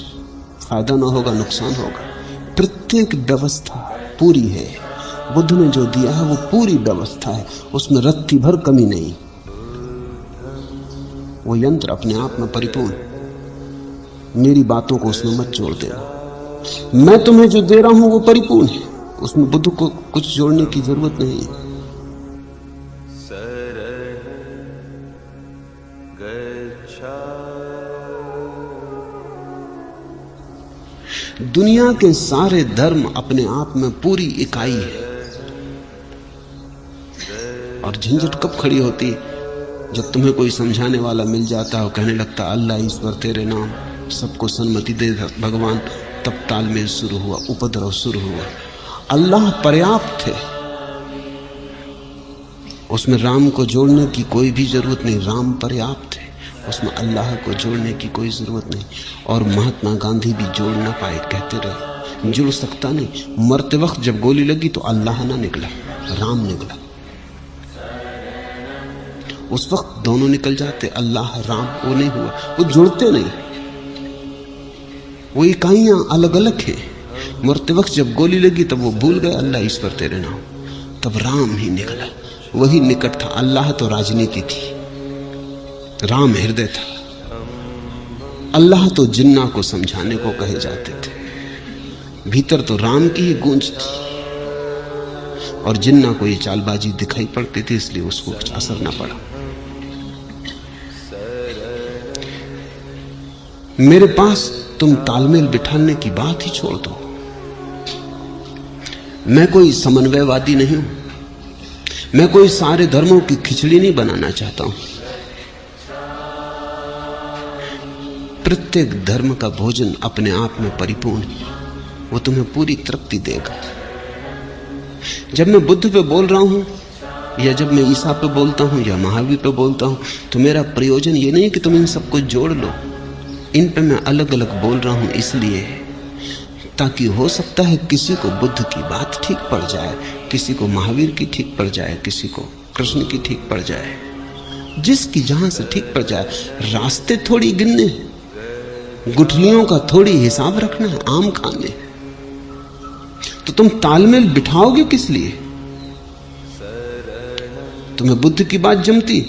फायदा ना होगा, नुकसान होगा। प्रत्येक व्यवस्था पूरी है। बुद्ध ने जो दिया है वो पूरी व्यवस्था है, उसमें रत्ती भर कमी नहीं। वो यंत्र अपने आप में परिपूर्ण। मेरी बातों को उसमें मत जोड़ देना। मैं तुम्हें जो दे रहा हूं वो परिपूर्ण है, उसमें बुद्ध को कुछ जोड़ने की जरूरत नहीं है। दुनिया के सारे धर्म अपने आप में पूरी इकाई है। और झंझट कब खड़ी होती? जब तुम्हें कोई समझाने वाला मिल जाता हो, कहने लगता अल्लाह ईश्वर तेरे नाम, सबको सन्मति दे भगवान, तब तालमेल शुरू हुआ, उपद्रव शुरू हुआ। अल्लाह पर्याप्त है, उसमें राम को जोड़ने की कोई भी जरूरत नहीं। राम पर्याप्त है, उसमें अल्लाह को जोड़ने की कोई जरूरत नहीं। और महात्मा गांधी भी जोड़ ना पाए, कहते रहे जुड़ सकता नहीं। मरते वक्त जब गोली लगी तो अल्लाह ना निकला, राम निकला। उस वक्त दोनों निकल जाते, अल्लाह राम, वो नहीं हुआ। वो जुड़ते नहीं, वो इकाइयां अलग अलग है। मरते वक्त जब गोली लगी तब वो भूल गए अल्लाह ईश्वर तेरे नाम, तब राम ही निकला। वही निकट था। अल्लाह तो राजनीति थी, राम हृदय था। अल्लाह तो जिन्ना को समझाने को कहे जाते थे, भीतर तो राम की ही गूंज थी। और जिन्ना को ये चालबाजी दिखाई पड़ती थी, इसलिए उसको कुछ असर न पड़ा। मेरे पास तुम तालमेल बिठाने की बात ही छोड़ दो। मैं कोई समन्वयवादी नहीं हूं, मैं कोई सारे धर्मों की खिचड़ी नहीं बनाना चाहता हूं। प्रत्येक धर्म का भोजन अपने आप में परिपूर्ण है, वो तुम्हें पूरी तृप्ति देगा। जब मैं बुद्ध पे बोल रहा हूं, या जब मैं ईसा पे बोलता हूं, या महावीर पे बोलता हूं, तो मेरा प्रयोजन ये नहीं कि तुम इन सबको जोड़ लो। इन पे मैं अलग अलग बोल रहा हूं इसलिए ताकि हो सकता है किसी को बुद्ध की बात ठीक पड़ जाए, किसी को महावीर की ठीक पड़ जाए, किसी को कृष्ण की ठीक पड़ जाए, जिसकी जहां से ठीक पड़ जाए। रास्ते थोड़ी गिनने, गुठलियों का थोड़ी हिसाब रखना है, आम खाने। तो तुम तालमेल बिठाओगे किस लिए? तुम्हें बुद्ध की बात जमती,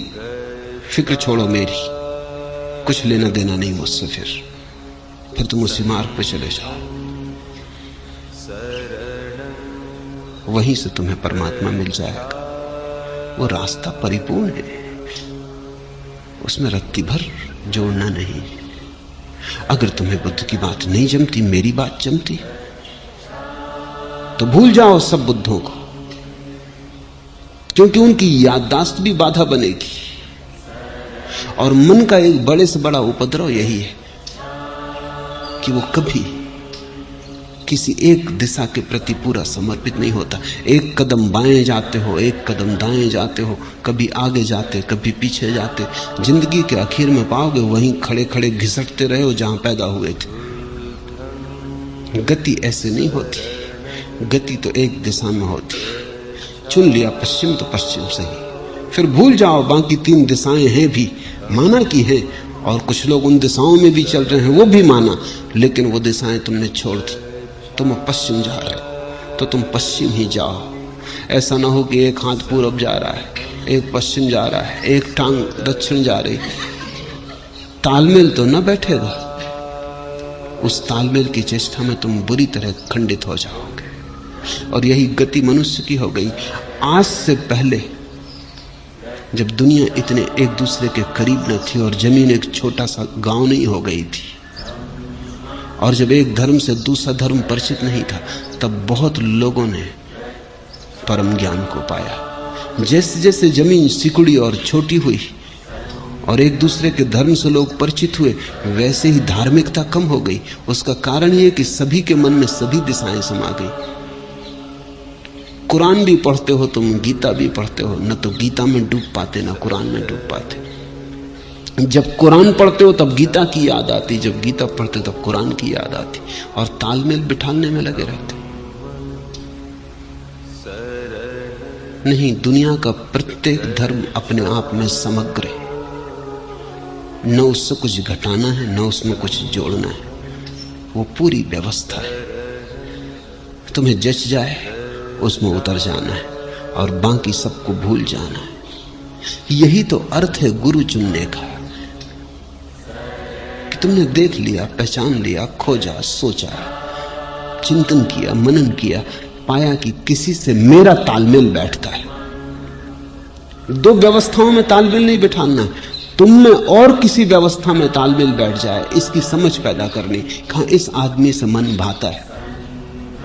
फिक्र छोड़ो मेरी, कुछ लेना देना नहीं मुझसे। फिर तुम उसी मार्ग पे चले जाओ, वहीं से तुम्हें परमात्मा मिल जाएगा। वो रास्ता परिपूर्ण है, उसमें रत्ती भर जोड़ना नहीं। अगर तुम्हें बुद्ध की बात नहीं जमती, मेरी बात जमती, तो भूल जाओ सब बुद्धों को, क्योंकि उनकी याददाश्त भी बाधा बनेगी। और मन का एक बड़े से बड़ा उपद्रव यही है कि वो कभी किसी एक दिशा के प्रति पूरा समर्पित नहीं होता। एक कदम बाएं जाते हो, एक कदम दाएं जाते हो, कभी आगे जाते, कभी पीछे जाते। जिंदगी के आखिर में पाओगे वहीं खड़े खड़े घिसटते रहे हो जहां पैदा हुए थे। गति ऐसे नहीं होती, गति तो एक दिशा में होती। चुन लिया पश्चिम तो पश्चिम सही, फिर भूल जाओ बाकी तीन दिशाएं हैं भी, माना की हैं। और कुछ लोग उन दिशाओं में भी चल रहे हैं, वो भी माना, लेकिन वो दिशाएं तुमने छोड़ दी। तुम पश्चिम जा रहे हो तो तुम पश्चिम ही जाओ। ऐसा ना हो कि एक हाथ पूरब जा रहा है, एक पश्चिम जा रहा है, एक टांग दक्षिण जा रही। तालमेल तो ना बैठेगा। उस तालमेल की चेष्टा में तुम बुरी तरह खंडित हो जाओगे। और यही गति मनुष्य की हो गई। आज से पहले जब दुनिया इतने एक दूसरे के करीब न थी और जमीन एक छोटा सा गांव नहीं हो गई थी, और जब एक धर्म से दूसरा धर्म परिचित नहीं था, तब बहुत लोगों ने परम ज्ञान को पाया। जैसे जैसे जमीन सिकुड़ी और छोटी हुई और एक दूसरे के धर्म से लोग परिचित हुए, वैसे ही धार्मिकता कम हो गई। उसका कारण ये कि सभी के मन में सभी दिशाएं समा गई। कुरान भी पढ़ते हो तुम, गीता भी पढ़ते हो, न तो गीता में डूब पाते न कुरान में डूब पाते। जब कुरान पढ़ते हो तब गीता की याद आती, जब गीता पढ़ते हो तब कुरान की याद आती, और तालमेल बिठाने में लगे रहते। नहीं, दुनिया का प्रत्येक धर्म अपने आप में समग्र है। न उससे कुछ घटाना है, न उसमें कुछ जोड़ना है। वो पूरी व्यवस्था है। तुम्हें जच जाए उसमें उतर जाना है और बाकी सबको भूल जाना है। यही तो अर्थ है गुरु चुनने का, कि तुमने देख लिया, पहचान लिया, खोजा, सोचा, चिंतन किया, मनन किया, पाया कि किसी से मेरा तालमेल बैठता है। दो व्यवस्थाओं में तालमेल नहीं बिठाना है, तुम में और किसी व्यवस्था में तालमेल बैठ जाए, इसकी समझ पैदा करनी। कहां इस आदमी से मन भाता है,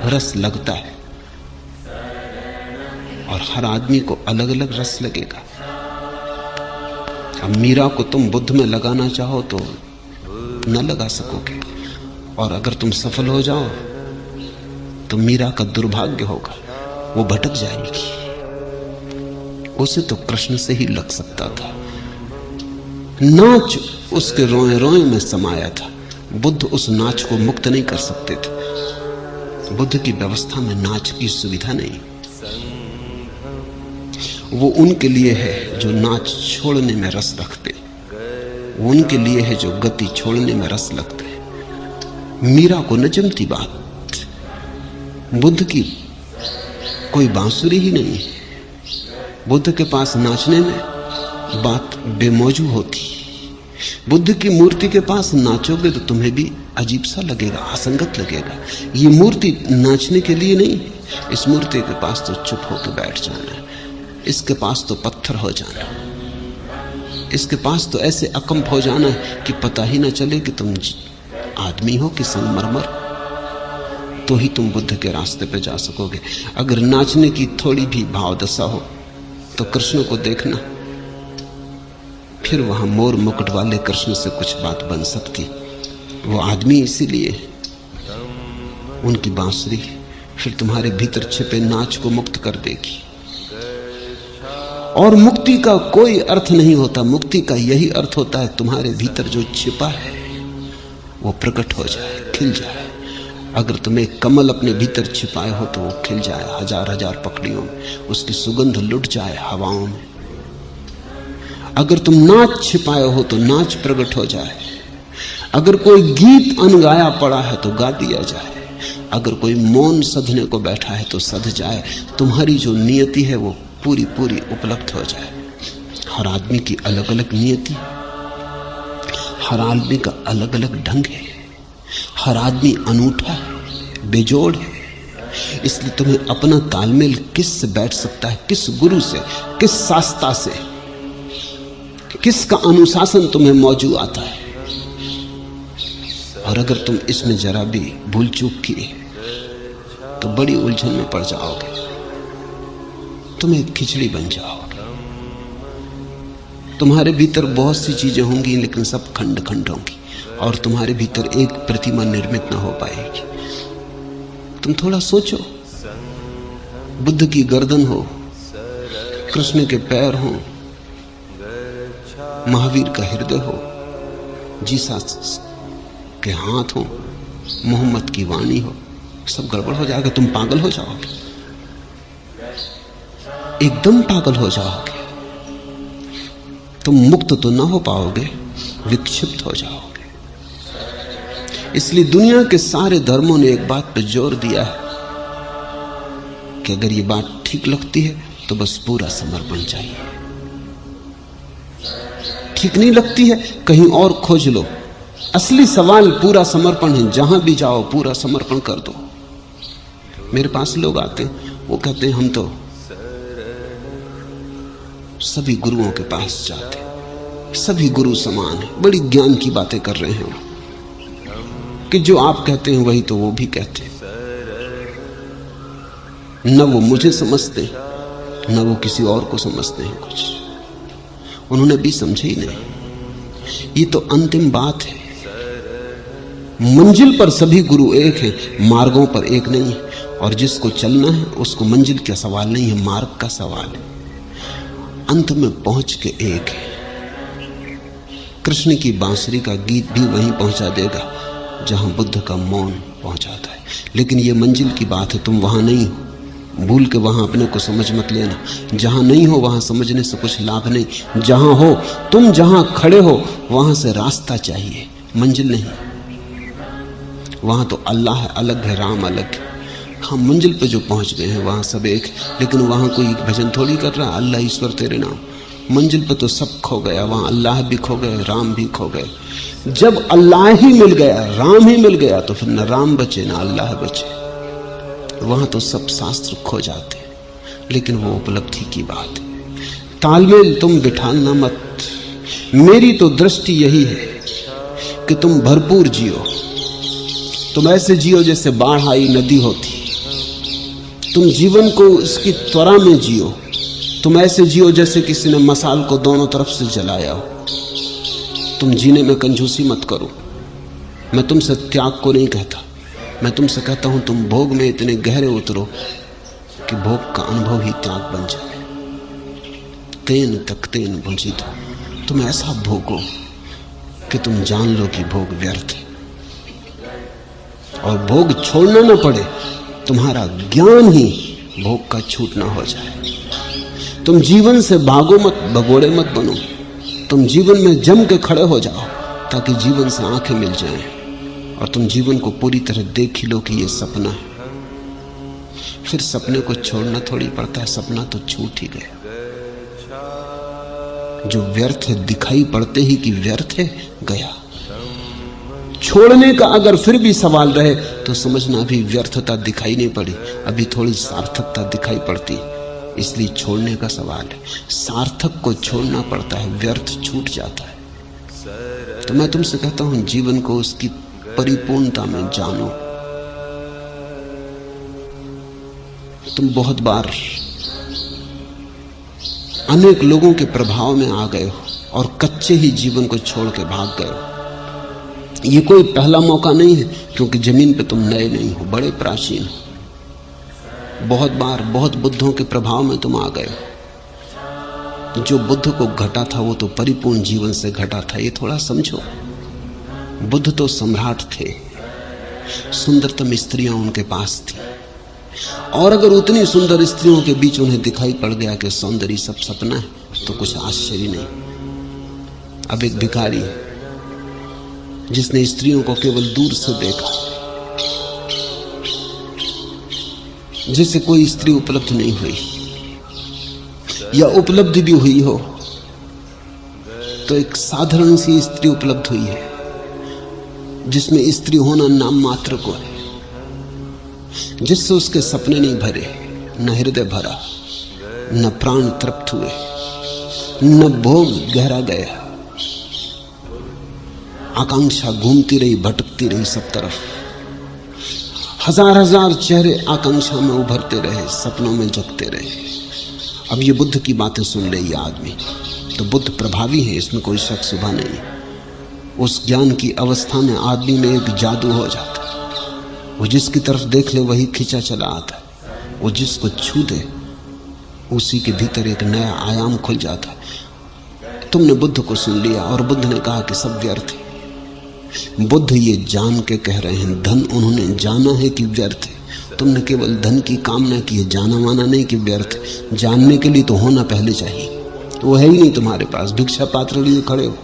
रस लगता है, और हर आदमी को अलग अलग रस लगेगा। अब मीरा को तुम बुद्ध में लगाना चाहो तो न लगा सकोगे, और अगर तुम सफल हो जाओ तो मीरा का दुर्भाग्य होगा, वो भटक जाएगी। उसे तो कृष्ण से ही लग सकता था। नाच उसके रोए रोए में समाया था। बुद्ध उस नाच को मुक्त नहीं कर सकते थे। बुद्ध की व्यवस्था में नाच की सुविधा नहीं। वो उनके लिए है जो नाच छोड़ने में रस रखते, वो उनके लिए है जो गति छोड़ने में रस लगते। मीरा को न जमती बात। बुद्ध की कोई बांसुरी ही नहीं है। बुद्ध के पास नाचने में बात बेमौजू होती। बुद्ध की मूर्ति के पास नाचोगे तो तुम्हें भी अजीब सा लगेगा, असंगत लगेगा। ये मूर्ति नाचने के लिए नहीं है। इस मूर्ति के पास तो चुप होकर बैठ जाना है, इसके पास तो पत्थर हो जाना है, इसके पास तो ऐसे अकंप हो जाना है कि पता ही ना चले कि तुम आदमी हो कि संगमरमर। तो ही तुम बुद्ध के रास्ते पे जा सकोगे। अगर नाचने की थोड़ी भी भावदशा हो तो कृष्ण को देखना, फिर वहां मोर मुकुट वाले कृष्ण से कुछ बात बन सकती। वो आदमी इसीलिए, उनकी बांसुरी फिर तुम्हारे भीतर छिपे नाच को मुक्त कर देगी। और मुक्ति का कोई अर्थ नहीं होता। मुक्ति का यही अर्थ होता है तुम्हारे भीतर जो छिपा है वो प्रकट हो जाए, खिल जाए। अगर तुम एक कमल अपने भीतर छिपाए हो तो वो खिल जाए हजार हजार पकड़ियों में, उसकी सुगंध लुट जाए हवाओं में। अगर तुम नाच छिपाए हो तो नाच प्रकट हो जाए। अगर कोई गीत अनगाया पड़ा है तो गा दिया जाए। अगर कोई मौन सधने को बैठा है तो सध जाए। तुम्हारी जो नियति है वो पूरी पूरी उपलब्ध हो जाए। हर आदमी की अलग अलग नियति, हर आदमी का अलग अलग ढंग है, हर आदमी अनूठा है, बेजोड़ है। इसलिए तुम्हें अपना तालमेल किससे बैठ सकता है, किस गुरु से, किस शास्त्रा से, किसका अनुशासन तुम्हें मौजू आता है। और अगर तुम इसमें जरा भी भूल चूक किए तो बड़ी उलझन में पड़ जाओगे, तुम एक खिचड़ी बन जाओगे। तुम्हारे भीतर बहुत सी चीजें होंगी लेकिन सब खंड खंड होंगी, और तुम्हारे भीतर एक प्रतिमा निर्मित न हो पाएगी। तुम थोड़ा सोचो, बुद्ध की गर्दन हो, कृष्ण के पैर हो, महावीर का हृदय हो, जीसस के हाथ हो, मोहम्मद की वाणी हो, सब गड़बड़ हो जाएगा। तुम पागल हो जाओगे, एकदम पागल हो जाओगे। तुम मुक्त तो ना हो पाओगे, विक्षिप्त हो जाओगे। इसलिए दुनिया के सारे धर्मों ने एक बात पर जोर दिया है कि अगर ये बात ठीक लगती है तो बस पूरा समर्पण चाहिए। ठीक नहीं लगती है कहीं और खोज लो। असली सवाल पूरा समर्पण है। जहां भी जाओ पूरा समर्पण कर दो। मेरे पास लोग आते हैं, वो कहते हैं हम तो सभी गुरुओं के पास जाते, सभी गुरु समान है। बड़ी ज्ञान की बातें कर रहे हैं कि जो आप कहते हैं वही तो वो भी कहते हैं। न वो मुझे समझते, न वो किसी और को समझते हैं। कुछ उन्होंने भी समझे ही नहीं। ये तो अंतिम बात है। मंजिल पर सभी गुरु एक हैं, मार्गों पर एक नहीं है। और जिसको चलना है उसको मंजिल का सवाल नहीं है, मार्ग का सवाल है। अंत में पहुंच के एक है। कृष्ण की बांसुरी का गीत भी वहीं पहुंचा देगा जहां बुद्ध का मौन पहुंचाता है। लेकिन ये मंजिल की बात है, तुम वहां नहीं हो, भूल के वहां अपने को समझ मत लेना। जहां नहीं हो वहां समझने से कुछ लाभ नहीं। जहां हो, तुम जहां खड़े हो वहां से रास्ता चाहिए, मंजिल नहीं। वहां तो अल्लाह अलग है, राम अलग है। हाँ, मंजिल पे जो पहुंच गए हैं वहां सब एक, लेकिन वहां कोई भजन थोड़ी कर रहा, अल्लाह ईश्वर तेरे नाम। मंजिल पे तो सब खो गया, वहां अल्लाह भी खो गए, राम भी खो गए। जब अल्लाह ही मिल गया, राम ही मिल गया, तो फिर न राम बचे न अल्लाह बचे। वहां तो सब शास्त्र खो जाते, लेकिन वो उपलब्धि की बात है। तालमेल तुम बिठाना मत। मेरी तो दृष्टि यही है कि तुम भरपूर जियो। तुम ऐसे जियो जैसे बाढ़ आई नदी होती। तुम जीवन को इसकी त्वरा में जियो। तुम ऐसे जियो जैसे किसी ने मसाल को दोनों तरफ से जलाया हो। तुम जीने में कंजूसी मत करो। मैं तुमसे त्याग को नहीं कहता, मैं तुमसे कहता हूं तुम भोग में इतने गहरे उतरो कि भोग का अनुभव ही त्याग बन जाए। तेन तक तेन भुंजित, तुम ऐसा भोगो कि तुम जान लो कि भोग व्यर्थ है और भोग छोड़ना ना पड़े। तुम्हारा ज्ञान ही भोग का छूटना हो जाए। तुम जीवन से भागो मत, भगोड़े मत बनो। तुम जीवन में जम के खड़े हो जाओ ताकि जीवन से आंखें मिल जाएं और तुम जीवन को पूरी तरह देख ही लो कि ये सपना है। फिर सपने को छोड़ना थोड़ी पड़ता है, सपना तो छूट ही गया। जो व्यर्थ है दिखाई पड़ते ही कि व्यर्थ है, गया। छोड़ने का अगर फिर भी सवाल रहे तो समझना अभी व्यर्थता दिखाई नहीं पड़ी, अभी थोड़ी सार्थकता दिखाई पड़ती, इसलिए छोड़ने का सवाल है। सार्थक को छोड़ना पड़ता है, व्यर्थ छूट जाता है। तो मैं तुमसे कहता हूं जीवन को उसकी परिपूर्णता में जानो। तुम बहुत बार अनेक लोगों के प्रभाव में आ गए हो और कच्चे ही जीवन को छोड़ के भाग गए हो। ये कोई पहला मौका नहीं है, क्योंकि जमीन पे तुम नए नहीं हो, बड़े प्राचीन हो। बहुत बार बहुत बुद्धों के प्रभाव में तुम आ गए हो। जो बुद्ध को घटा था वो तो परिपूर्ण जीवन से घटा था, ये थोड़ा समझो। बुद्ध तो सम्राट थे, सुंदरतम स्त्रियां उनके पास थी, और अगर उतनी सुंदर स्त्रियों के बीच उन्हें दिखाई पड़ गया कि सौंदर्य सब सपना है तो कुछ आश्चर्य नहीं। अब एक भिखारी जिसने स्त्रियों को केवल दूर से देखा, जिसे कोई स्त्री उपलब्ध नहीं हुई, या उपलब्ध भी हुई हो तो एक साधारण सी स्त्री उपलब्ध हुई है जिसमें स्त्री होना नाम मात्र को है, जिससे उसके सपने नहीं भरे, न हृदय भरा, न प्राण तृप्त हुए, न भोग गहरा गया। आकांक्षा घूमती रही, भटकती रही सब तरफ। हजार हजार चेहरे आकांक्षा में उभरते रहे, सपनों में जगते रहे। अब ये बुद्ध की बातें सुन ले ये आदमी, तो बुद्ध प्रभावी है, इसमें कोई शक शुबा नहीं। उस ज्ञान की अवस्था में आदमी में एक जादू हो जाता है। वो जिसकी तरफ देख ले वही खिंचा चला आता है, वो जिसको छू दे उसी के भीतर एक नया आयाम खुल जाता है। तुमने बुद्ध को सुन लिया और बुद्ध ने कहा कि सब व्यर्थ है। बुद्ध ये जान के कह रहे हैं, धन उन्होंने जाना है कि व्यर्थ है। तुमने केवल धन की कामना की है, जाना माना नहीं कि व्यर्थ है। जानने के लिए तो होना पहले चाहिए, तो वो है ही नहीं तुम्हारे पास, भिक्षा पात्र लिए खड़े हो।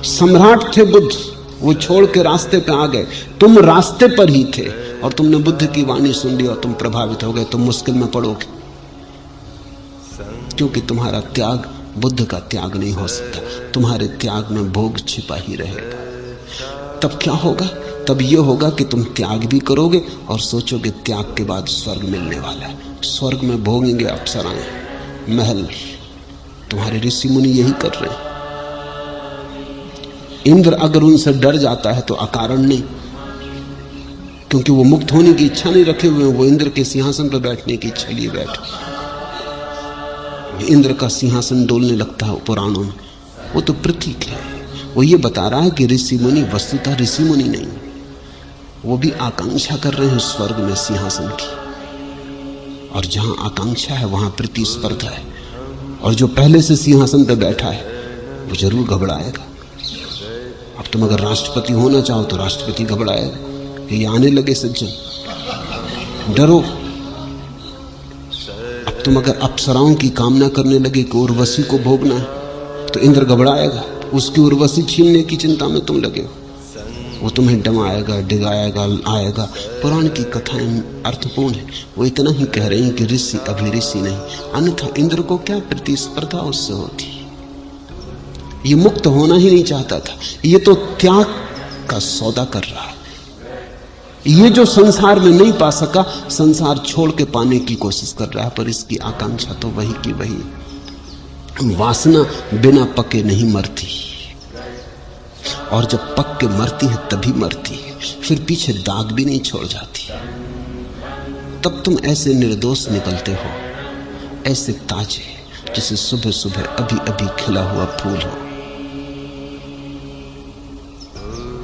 सम्राट थे बुद्ध, वो छोड़ के रास्ते पे आ गए, तुम रास्ते पर ही थे और तुमने बुद्ध की वाणी सुन ली और तुम प्रभावित हो गए। तुम मुश्किल में पड़ोगे, क्योंकि तुम्हारा त्याग बुद्ध का त्याग नहीं हो सकता। तुम्हारे त्याग में भोग छिपा ही रहेगा। तब क्या होगा? तब यह होगा कि तुम त्याग भी करोगे और सोचोगे त्याग के बाद स्वर्ग मिलने वाला है। स्वर्ग में भोगेंगे अप्सराएं, महल। तुम्हारे ऋषि मुनि यही कर रहे हैं। इंद्र अगर उनसे डर जाता है तो अकारण नहीं, क्योंकि वो मुक्त होने की इच्छा नहीं रखे हुए, वो इंद्र के सिंहासन पर बैठने की इच्छा लिए बैठे। इंद्र का सिंहासन डोलने लगता है पुराणों में, वो तो प्रतीक है। वो ये बता रहा है कि ऋषि मुनि वस्तुतः ऋषि मुनि नहीं, वो भी आकांक्षा कर रहे हैं स्वर्ग में सिंहासन की, और जहां आकांक्षा है वहां प्रतिस्पर्धा है, और जो पहले से सिंहासन पर बैठा है वो जरूर घबराएगा। अब तुम अगर राष्ट्रपति होना चाहो तो राष्ट्रपति घबराएगा कि ये आने लगे सज्जन, डरो। तुम अगर अप्सराओं की कामना करने लगे कि उर्वशी को भोगना है तो इंद्र घबराएगा, उसकी उर्वशी छीनने की चिंता में तुम लगे हो। वो तुम्हें डमाएगा, डिगाएगा, आएगा। पुराण की कथाएं अर्थपूर्ण है। वो इतना ही कह रही कि ऋषि अभी ऋषि नहीं, अन्यथा इंद्र को क्या प्रतिस्पर्धा उससे होती। ये मुक्त होना ही नहीं चाहता था, ये तो त्याग का सौदा कर रहा है। ये जो संसार में नहीं पा सका, संसार छोड़ के पाने की कोशिश कर रहा है, पर इसकी आकांक्षा तो वही की वही। वासना बिना पके नहीं मरती, और जब पक के मरती है तभी मरती है, फिर पीछे दाग भी नहीं छोड़ जाती। तब तुम ऐसे निर्दोष निकलते हो, ऐसे ताजे, जैसे सुबह सुबह अभी अभी खिला हुआ फूल हो।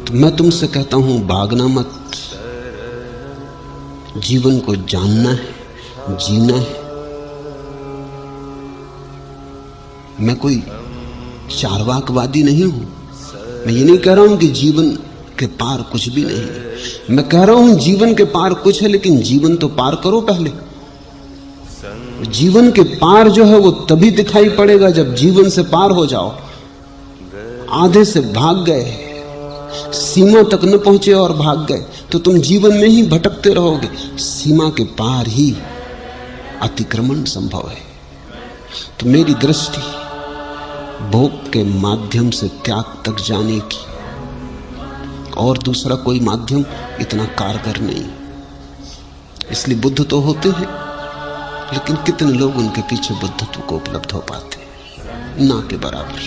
तो मैं तुमसे कहता हूं, भागना मत। जीवन को जानना है, जीना है। मैं कोई चार्वाकवादी नहीं हूं। मैं ये नहीं कह रहा हूं कि जीवन के पार कुछ भी नहीं। मैं कह रहा हूं जीवन के पार कुछ है, लेकिन जीवन तो पार करो पहले। जीवन के पार जो है वो तभी दिखाई पड़ेगा जब जीवन से पार हो जाओ। आधे से भाग गए, सीमा तक न पहुंचे और भाग गए, तो तुम जीवन में ही भटकते रहोगे। सीमा के पार ही अतिक्रमण संभव है। तो मेरी दृष्टि भोग के माध्यम से त्याग तक जाने की, और दूसरा कोई माध्यम इतना कारगर नहीं। इसलिए बुद्ध तो होते हैं, लेकिन कितने लोग उनके पीछे बुद्धत्व को उपलब्ध हो पाते हैं? ना के बराबर।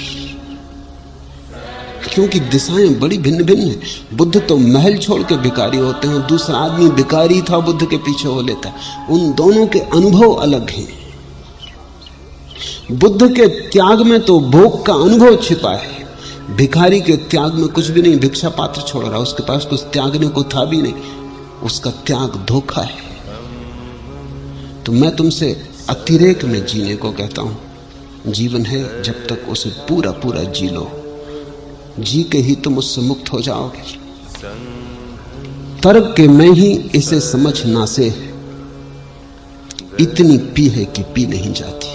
क्योंकि दिशाएं बड़ी भिन्न भिन्न हैं। बुद्ध तो महल छोड़ के भिखारी होते हैं, दूसरा आदमी भिखारी था बुद्ध के पीछे हो लेता है। उन दोनों के अनुभव अलग हैं। बुद्ध के त्याग में तो भोग का अनुभव छिपा है, भिखारी के त्याग में कुछ भी नहीं। भिक्षा पात्र छोड़ रहा, उसके पास कुछ त्यागने को था भी नहीं, उसका त्याग धोखा है। तो मैं तुमसे अतिरेक में जीने को कहता हूं। जीवन है, जब तक उसे पूरा पूरा जी लो। जी के ही तुम उससे मुक्त हो जाओगे। तर्क के मैं ही इसे समझ ना से, इतनी पी है कि पी नहीं जाती।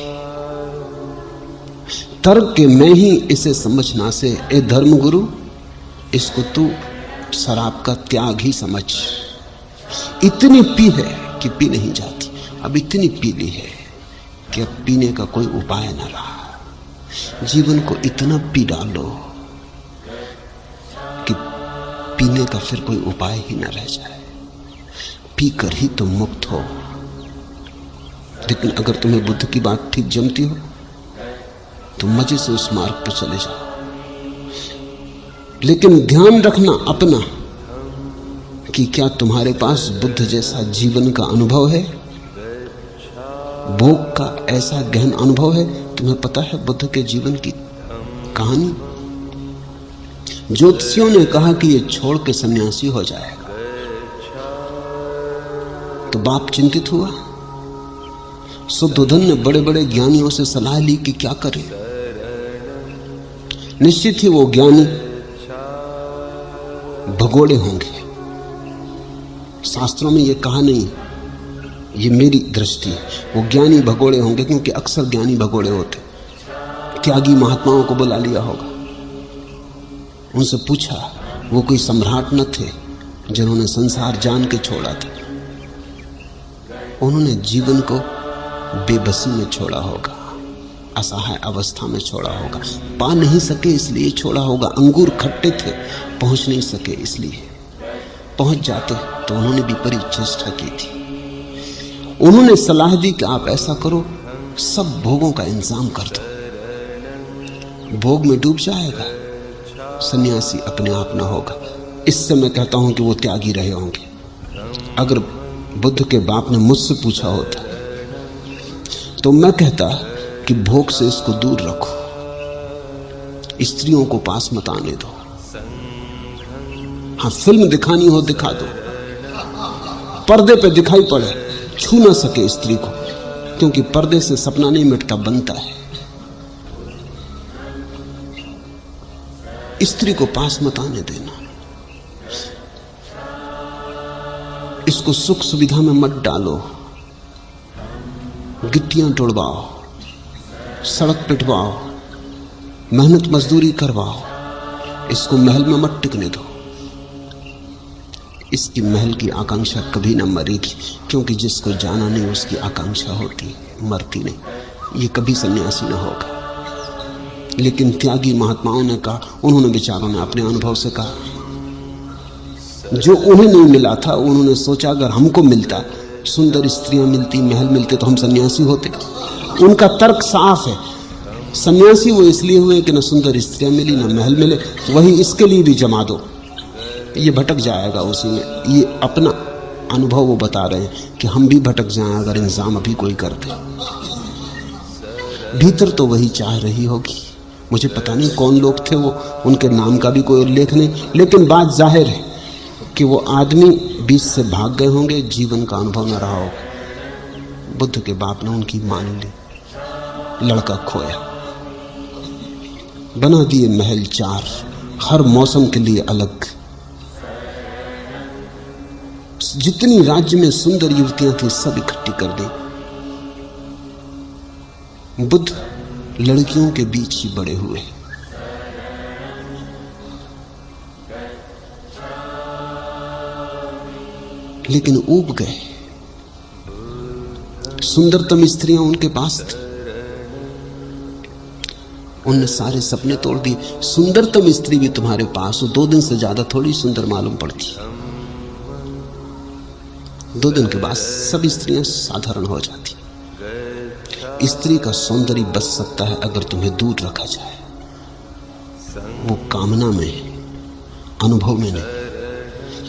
तर्क के मैं ही इसे समझ ना से, ए धर्मगुरु इसको तू शराब का त्याग ही समझ। इतनी पी है कि पी नहीं जाती। अब इतनी पी ली है कि अब पीने का कोई उपाय न रहा। जीवन को इतना पी डालो कि पीने का फिर कोई उपाय ही न रह जाए। पीकर ही तुम मुक्त हो। लेकिन अगर तुम्हें बुद्ध की बात ठीक जमती हो तो मजे से उस मार्ग पर चले जाओ। लेकिन ध्यान रखना अपना कि क्या तुम्हारे पास बुद्ध जैसा जीवन का अनुभव है, भोग का ऐसा गहन अनुभव है। तुम्हें पता है बुद्ध के जीवन की कहानी? ज्योतिषियों ने कहा कि ये छोड़ के सन्यासी हो जाएगा, तो बाप चिंतित हुआ। शुद्धोधन ने बड़े बड़े ज्ञानियों से सलाह ली कि क्या करें। निश्चित ही वो ज्ञानी भगोड़े होंगे। शास्त्रों में ये कहा नहीं, ये मेरी दृष्टि है। वो ज्ञानी भगोड़े होंगे, क्योंकि अक्सर ज्ञानी भगोड़े होते। त्यागी महात्माओं को बुला लिया होगा, उनसे पूछा। वो कोई सम्राट न थे जिन्होंने संसार जान के छोड़ा था। उन्होंने जीवन को बेबसी में छोड़ा होगा, असहाय अवस्था में छोड़ा होगा। पा नहीं सके इसलिए छोड़ा होगा। अंगूर खट्टे थे, पहुंच नहीं सके इसलिए। पहुंच जाते तो उन्होंने भी परिचेष्टा की थी। उन्होंने सलाह दी कि आप ऐसा करो, सब भोगों का इंतजाम कर दो। भोग में डूब जाएगा, सन्यासी अपने आप ना होगा। इससे मैं कहता हूं कि वो त्यागी रहे होंगे। अगर बुद्ध के बाप ने मुझसे पूछा होता तो मैं कहता कि भोग से इसको दूर रखो, स्त्रियों को पास मत आने दो। हाँ, फिल्म दिखानी हो दिखा दो, पर्दे पे दिखाई पड़े, छू ना सके स्त्री को, क्योंकि पर्दे से सपना नहीं मिटता, बनता है। स्त्री को पास मत आने देना, इसको सुख सुविधा में मत डालो। गिट्टियां तोड़वाओ, सड़क पिटवाओ, मेहनत मजदूरी करवाओ, इसको महल में मत टिकने दो। इसकी महल की आकांक्षा कभी न मरेगी, क्योंकि जिसको जाना नहीं उसकी आकांक्षा होती, मरती नहीं। ये कभी सन्यासी न होगा। लेकिन त्यागी महात्माओं ने कहा, उन्होंने विचारों ने अपने अनुभव से कहा, जो उन्हें नहीं मिला था उन्होंने सोचा अगर हमको मिलता, सुंदर स्त्रियां मिलती, महल मिलते, तो हम सन्यासी होते। उनका तर्क साफ है, सन्यासी वो इसलिए हुए कि न सुंदर स्त्रियां मिली न महल मिले, वही इसके लिए भी जमा दो, ये भटक जाएगा उसी में। ये अपना अनुभव वो बता रहे हैं कि हम भी भटक जाएं अगर इंतजाम अभी कोई कर दे। भीतर तो वही चाह रही होगी। मुझे पता नहीं कौन लोग थे वो, उनके नाम का भी कोई उल्लेख नहीं, लेकिन बात जाहिर है कि वो आदमी बीच से भाग गए होंगे, जीवन का अनुभव न रहा होगा। बुद्ध के बाप ने उनकी मान ली, लड़का खोया, बना दिए महल 4, हर मौसम के लिए अलग। जितनी राज्य में सुंदर युवतियां थी सब इकट्ठी कर दी। बुद्ध लड़कियों के बीच ही बड़े हुए, लेकिन ऊब गए। सुंदरतम स्त्रियां उनके पास थी, उनने सारे सपने तोड़ दिए। सुंदरतम स्त्री भी तुम्हारे पास हो, 2 दिन से ज्यादा थोड़ी सुंदर मालूम पड़ती। 2 दिन के बाद सब स्त्रियां साधारण हो जाती। स्त्री का सौंदर्य बच सकता है अगर तुम्हें दूर रखा जाए, वो कामना में, अनुभव में नहीं।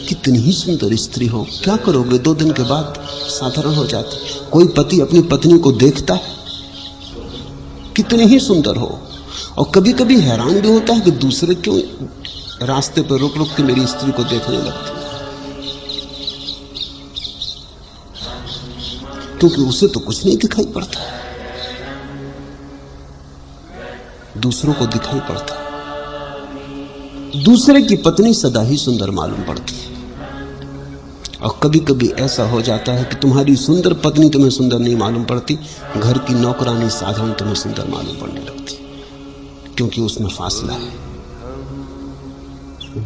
कितनी ही सुंदर स्त्री हो, क्या करोगे, 2 दिन के बाद साधारण हो जाती। कोई पति अपनी पत्नी को देखता है, कितनी ही सुंदर हो, और कभी कभी हैरान भी होता है कि दूसरे क्यों रास्ते पर रुक रुक के मेरी स्त्री को देखने लगते, क्योंकि उसे तो कुछ नहीं दिखाई पड़ता, दूसरों को दिखाई पड़ता। दूसरे की पत्नी सदा ही सुंदर मालूम पड़ती है। और कभी कभी ऐसा हो जाता है कि तुम्हारी सुंदर पत्नी तुम्हें सुंदर नहीं मालूम पड़ती, घर की नौकरानी साधारण तुम्हें सुंदर मालूम पड़ने लगती, क्योंकि उसमें फासला है।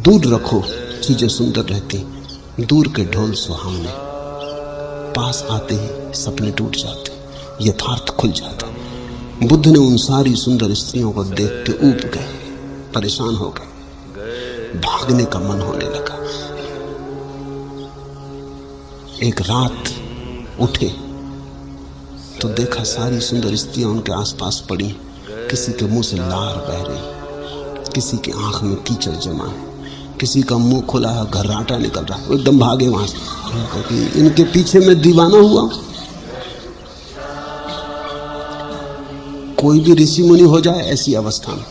दूर रखो चीजें सुंदर रहती, दूर के ढोल सुहावने, पास आते ही सपने टूट जाते, यथार्थ खुल जाता। बुद्ध ने उन सारी सुंदर स्त्रियों को देख के ऊब गए, परेशान हो गए, भागने का मन होने लगा। एक रात उठे तो देखा सारी सुंदर स्त्रियां उनके आसपास पड़ी, किसी के मुंह से लार बह रही, किसी की आंख में कीचड़ जमा है, किसी का मुंह खुला है, घर्राटा निकल रहा है। एकदम भागे वहां से, इनके पीछे मैं दीवाना हुआ। कोई भी ऋषि मुनि हो जाए ऐसी अवस्था में।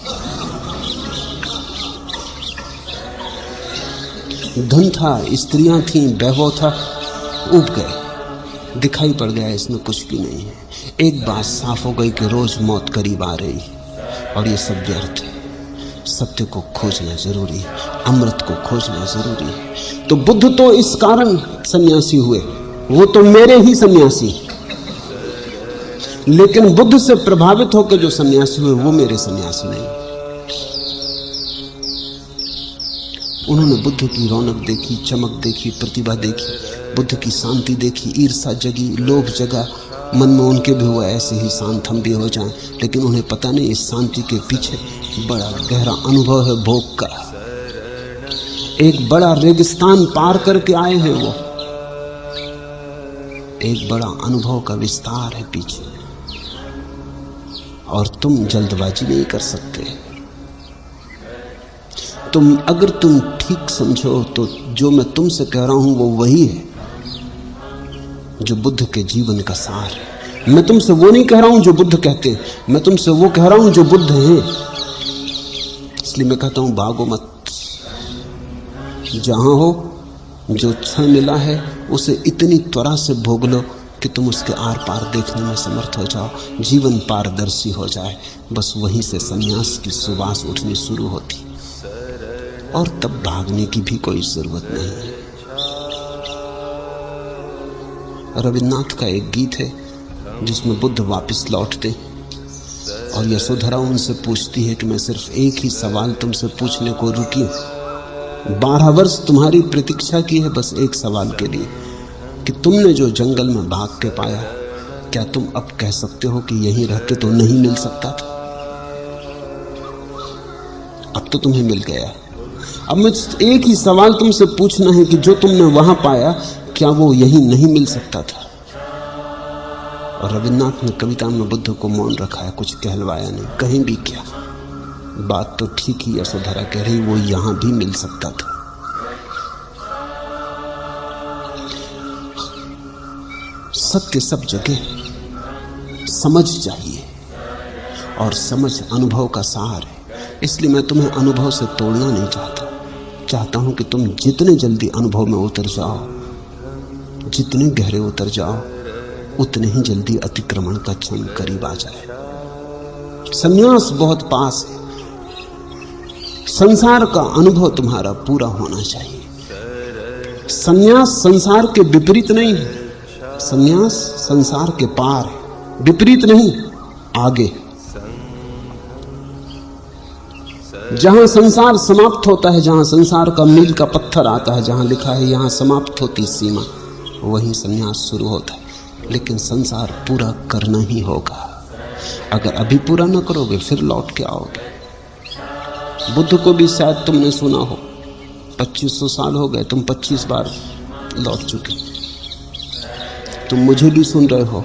धन था, स्त्रियां थीं, वैभव था, उब गए, दिखाई पड़ गया इसमें कुछ भी नहीं है। एक बात साफ हो गई कि रोज मौत करीब आ रही और ये सब व्यर्थ है। सत्य को खोजना जरूरी है, अमृत को खोजना जरूरी है। तो बुद्ध तो इस कारण सन्यासी हुए, वो तो मेरे ही सन्यासी, लेकिन बुद्ध से प्रभावित होकर जो सन्यासी हुए वो मेरे सन्यासी नहीं। उन्होंने बुद्ध की रौनक देखी, चमक देखी, प्रतिभा देखी, बुद्ध की शांति देखी, ईर्षा जगी, लोभ जगा मन में उनके भी हुआ ऐसे ही शांत हम भी हो जाएं। लेकिन उन्हें पता नहीं इस शांति के पीछे बड़ा गहरा अनुभव है भोग का। एक बड़ा रेगिस्तान पार करके आए हैं वो, एक बड़ा अनुभव का विस्तार है पीछे, और तुम जल्दबाजी नहीं कर सकते। अगर तुम ठीक समझो तो जो मैं तुमसे कह रहा हूं वो वही है जो बुद्ध के जीवन का सार है। मैं तुमसे वो नहीं कह रहा हूं जो बुद्ध कहते हैं, मैं तुमसे वो कह रहा हूं जो बुद्ध हैं। इसलिए मैं कहता हूं भागो मत, जहां हो जो क्षण मिला है उसे इतनी त्वरा से भोग लो कि तुम उसके आर पार देखने में समर्थ हो जाओ, जीवन पारदर्शी हो जाए। बस वहीं से संन्यास की सुवास उठनी शुरू होती, और तब भागने की भी कोई जरूरत नहीं है। रविन्द्रनाथ का एक गीत है, जिसमें बुद्ध वापस लौटते और यशोधरा उनसे पूछती है कि मैं सिर्फ एक ही सवाल तुमसे पूछने को रुकी हूं। 12 वर्ष तुम्हारी प्रतीक्षा की है बस एक सवाल के लिए कि तुमने जो जंगल में भाग के पाया, क्या तुम अब कह सकते हो कि यहीं रहते तो नहीं मिल सकता था? अब तो तुम्हें मिल गया। अब मुझे एक ही सवाल तुमसे पूछना है कि जो तुमने वहां पाया, क्या वो यहीं नहीं मिल सकता था? और रविन्द्रनाथ ने कविता में बुद्ध को मौन रखा है, कुछ कहलवाया नहीं, कहीं भी क्या। बात तो ठीक ही यशोधरा कह रही, वो यहां भी मिल सकता था। सत्य सब जगह, समझ चाहिए, और समझ अनुभव का सार है। इसलिए मैं तुम्हें अनुभव से तोड़ना नहीं चाहता हूं कि तुम जितने जल्दी अनुभव में उतर जाओ, जितने गहरे उतर जाओ, उतने ही जल्दी अतिक्रमण का क्षण करीब आ जाए। संन्यास बहुत पास है। संसार का अनुभव तुम्हारा पूरा होना चाहिए। संन्यास संसार के विपरीत नहीं है, संन्यास संसार के पार है, विपरीत नहीं, आगे। जहां संसार समाप्त होता है, जहां संसार का मील का पत्थर आता है, जहां लिखा है यहां समाप्त होती सीमा, वहीं संन्यास शुरू होता है। लेकिन संसार पूरा करना ही होगा। अगर अभी पूरा न करोगे फिर लौट के आओगे। बुद्ध को भी शायद तुमने सुना हो, 2500 साल हो गए, तुम 25 बार लौट चुके। तुम मुझे भी सुन रहे हो,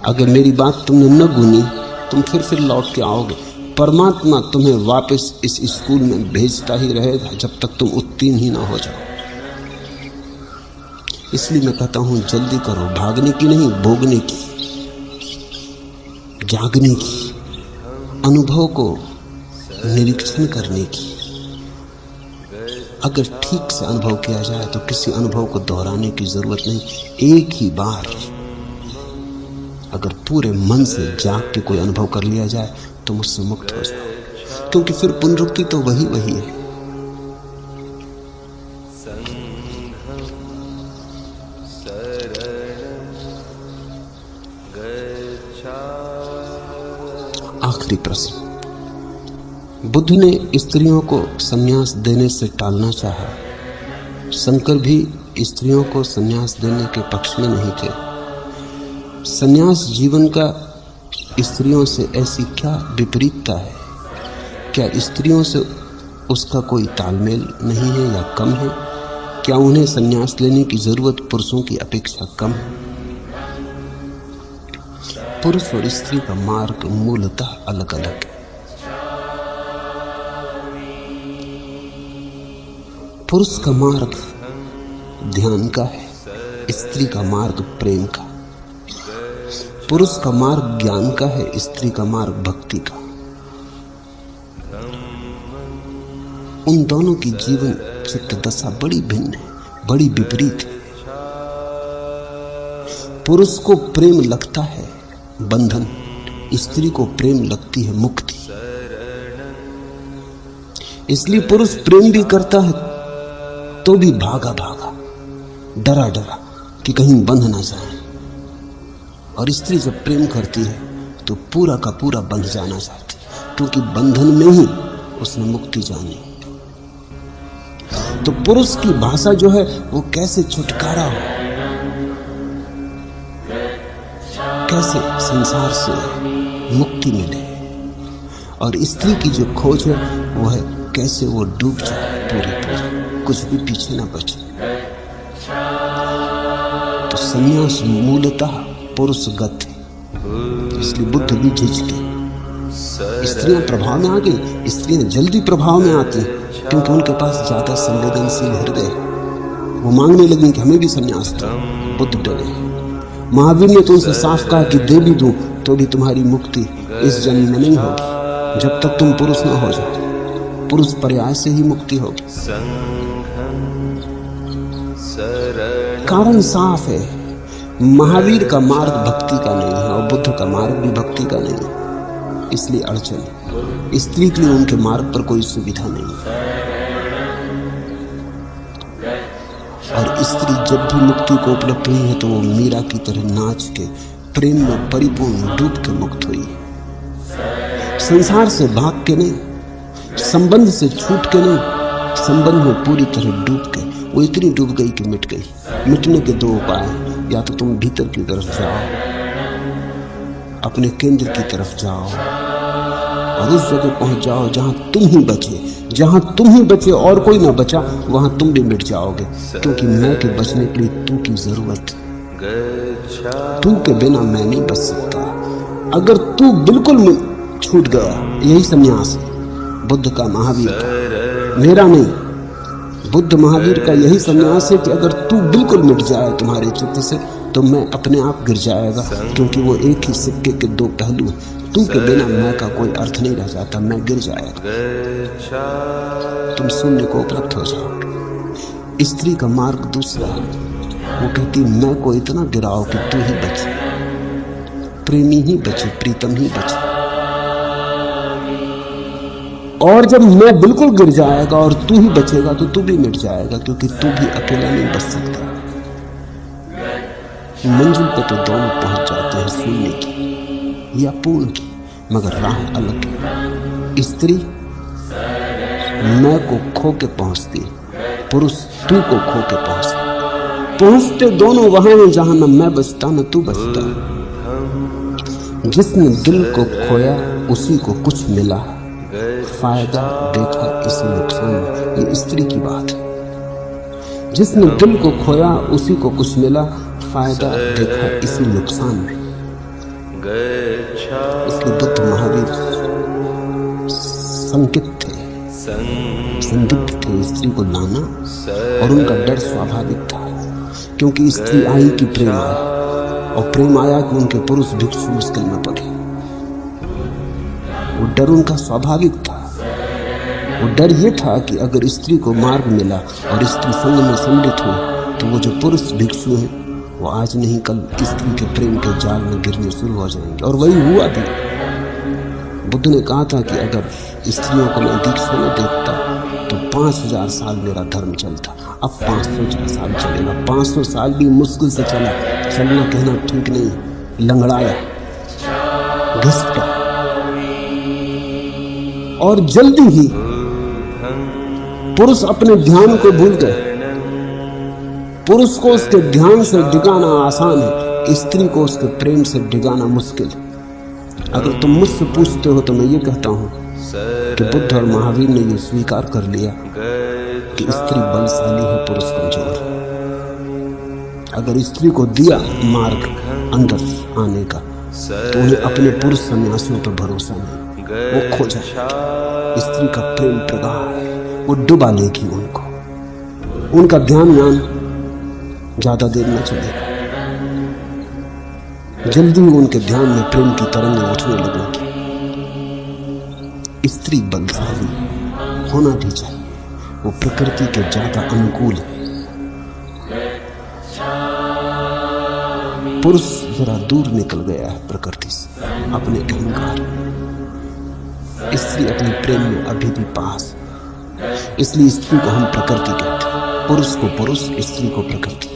अगर मेरी बात तुमने न गुनी तुम फिर लौट के आओगे। परमात्मा तुम्हें वापस इस स्कूल में भेजता ही रहेगा जब तक तुम उत्तीर्ण ही ना हो जाओ। इसलिए मैं कहता हूं जल्दी करो, भागने की नहीं, भोगने की, जागने की, अनुभव को निरीक्षण करने की। अगर ठीक से अनुभव किया जाए तो किसी अनुभव को दोहराने की जरूरत नहीं। एक ही बार अगर पूरे मन से जाग के कोई अनुभव कर लिया जाए तो मुझसे मुक्त हो जाओ, क्योंकि फिर पुनरुक्ति तो वही है। आखिरी प्रश्न। बुद्ध ने स्त्रियों को संन्यास देने से टालना चाहा। शंकर भी स्त्रियों को संन्यास देने के पक्ष में नहीं थे। संन्यास जीवन का स्त्रियों से ऐसी क्या विपरीतता है? क्या स्त्रियों से उसका कोई तालमेल नहीं है या कम है? क्या उन्हें संन्यास लेने की जरूरत पुरुषों की अपेक्षा कम है? पुरुष और स्त्री का मार्ग मूलतः अलग अलग है। पुरुष का मार्ग ध्यान का है, स्त्री का मार्ग प्रेम का। पुरुष का मार्ग ज्ञान का है, स्त्री का मार्ग भक्ति का। उन दोनों की जीवन चित्त दशा बड़ी भिन्न है, बड़ी विपरीत है। पुरुष को प्रेम लगता है बंधन, स्त्री को प्रेम लगती है मुक्ति। इसलिए पुरुष प्रेम भी करता है तो भी भागा भागा, डरा डरा कि कहीं बंध ना जाए, और स्त्री जब प्रेम करती है तो पूरा का पूरा बंध जाना चाहती, क्योंकि बंधन में ही उसने मुक्ति जानी। तो पुरुष की भाषा जो है वो कैसे छुटकारा हो, कैसे संसार से मुक्ति मिले, और स्त्री की जो खोज है वो है कैसे वो डूब जाए पूरी, कुछ भी पीछे ना बचे। तो संन्यास मूलतः पुरुषगत है, इसलिए बुद्ध भी झिझके। स्त्रियां प्रभाव में आ गई, स्त्रियां जल्दी प्रभाव में आती क्योंकि उनके पास ज्यादा संवेदनशील हृदय। वो मांगने लगी कि हमें भी संन्यास दो। बुद्ध डरे। महावीर ने तो उनसे साफ कहा कि दे भी दूं तो भी तुम्हारी मुक्ति इस जन्म में नहीं होगी, जब तक तुम पुरुष ना हो जाओ। पुरुष पर्याय से ही मुक्ति होगी। कारण साफ है, महावीर का मार्ग भक्ति का नहीं है और बुद्ध का मार्ग भी भक्ति का नहीं है, इसलिए अड़चन है। स्त्री के लिए उनके मार्ग पर कोई सुविधा नहीं है, और स्त्री जब भी मुक्ति को उपलब्ध हुई है तो वो मीरा की तरह नाच के प्रेम में परिपूर्ण डूब के मुक्त हुई। संसार से भाग के नहीं, संबंध से छूट के नहीं, संबंध में पूरी तरह डूब के वो इतनी डूब गई कि मिट गई। मिटने के दो उपाय, या तो तुम भीतर की तरफ जाओ, अपने केंद्र की तरफ जाओ और उस जगह पहुंच जाओ जहां तुम ही बचे। जहां तुम ही बचे और कोई ना बचा, वहां तुम भी मिट जाओगे, क्योंकि मैं के बचने के लिए तू की जरूरत। तू के बिना मैं नहीं बच सकता। अगर तू बिल्कुल छूट गया, यही संन्यास है बुद्ध का, महावीर का, मेरा नहीं। बुद्ध महावीर का यही संन्यास है कि अगर तू बिल्कुल मिट जाए तुम्हारे चित्त से, तो मैं अपने आप गिर जाएगा, क्योंकि वो एक ही सिक्के के दो पहलू हैं। तू के बिना मैं का कोई अर्थ नहीं रह जाता, मैं गिर जाएगा, तुम शून्य को उपलब्ध हो जाओगे। स्त्री का मार्ग दूसरा है, वो कहती मैं को इतना गिराओ कि तू ही बचे, प्रेमी ही बचे, प्रीतम ही बचे। और जब मैं बिल्कुल गिर जाएगा और तू ही बचेगा, तो तू भी मिट जाएगा, क्योंकि तू भी अकेला नहीं बच सकता। मंजिल पे तो दोनों पहुंच जाते हैं, शून्य की या पूर्ण की, मगर राह अलग है। स्त्री मैं को खो के पहुंचती, पुरुष तू को खो के पहुंचता। पहुंचते दोनों वहां हैं जहां न मैं बचता न तू बचता। जिसने दिल को खोया उसी को कुछ मिला, फायदा देखा इसी नुकसान में। ये स्त्री की बात है। जिसने दिल को खोया उसी को कुछ मिला, फायदा देखा इसी नुकसान में। इसलिए बुद्ध महावीर संदिग्ध थे स्त्री को लाना, और उनका डर स्वाभाविक था, क्योंकि स्त्री आई कि प्रेम आया, और प्रेम आया कि उनके पुरुष भिक्षु मुश्किल में पड़े। वो डर उनका स्वाभाविक था। वो डर ये था कि अगर स्त्री को मार्ग मिला और स्त्री संग में सम्मिलित हुई, तो वो जो पुरुष भिक्षु हैं वो आज नहीं कल स्त्री के प्रेम के जाल में गिरने शुरू हो जाएंगे। और वही हुआ भी। बुद्ध ने कहा था कि अगर स्त्रियों को मैं दीक्षा में देखता तो 5000 साल मेरा धर्म चलता। अब 500 साल चलेगा। 500 साल भी मुश्किल से चला। चलना कहना ठीक नहीं, लंगड़ाया, घिसका, और जल्दी ही पुरुष अपने ध्यान को भूल गए। पुरुष को उसके ध्यान से डिगाना आसान है, स्त्री को उसके प्रेम से डिगाना मुश्किल। अगर तुम मुझसे पूछते हो तो मैं ये कहता हूं कि बुद्ध और महावीर ने ये स्वीकार कर लिया कि स्त्री बलशाली है, पुरुष कमजोर। अगर स्त्री को दिया मार्ग अंदर आने का, तो उन्हें अपने पुरुष सन्यासियों पर भरोसा नहीं, वो खो जाएगी। स्त्री का प्रेम प्रगाढ़ है, वो डुबा लेगी उनको। उनका ध्यान ज्यादा देर न चलेगा, जल्दी उनके ध्यान में प्रेम की तरंगें उठने लगेंगी। स्त्री बलशाली होना भी चाहिए, वो प्रकृति के ज्यादा अनुकूल है। पुरुष जरा दूर निकल गया है प्रकृति से, अपने अहंकार। स्त्री अपने प्रेम में अभी भी पास, इसलिए स्त्री को हम प्रकृति कहते हैं, पुरुष को पुरुष, स्त्री को प्रकृति।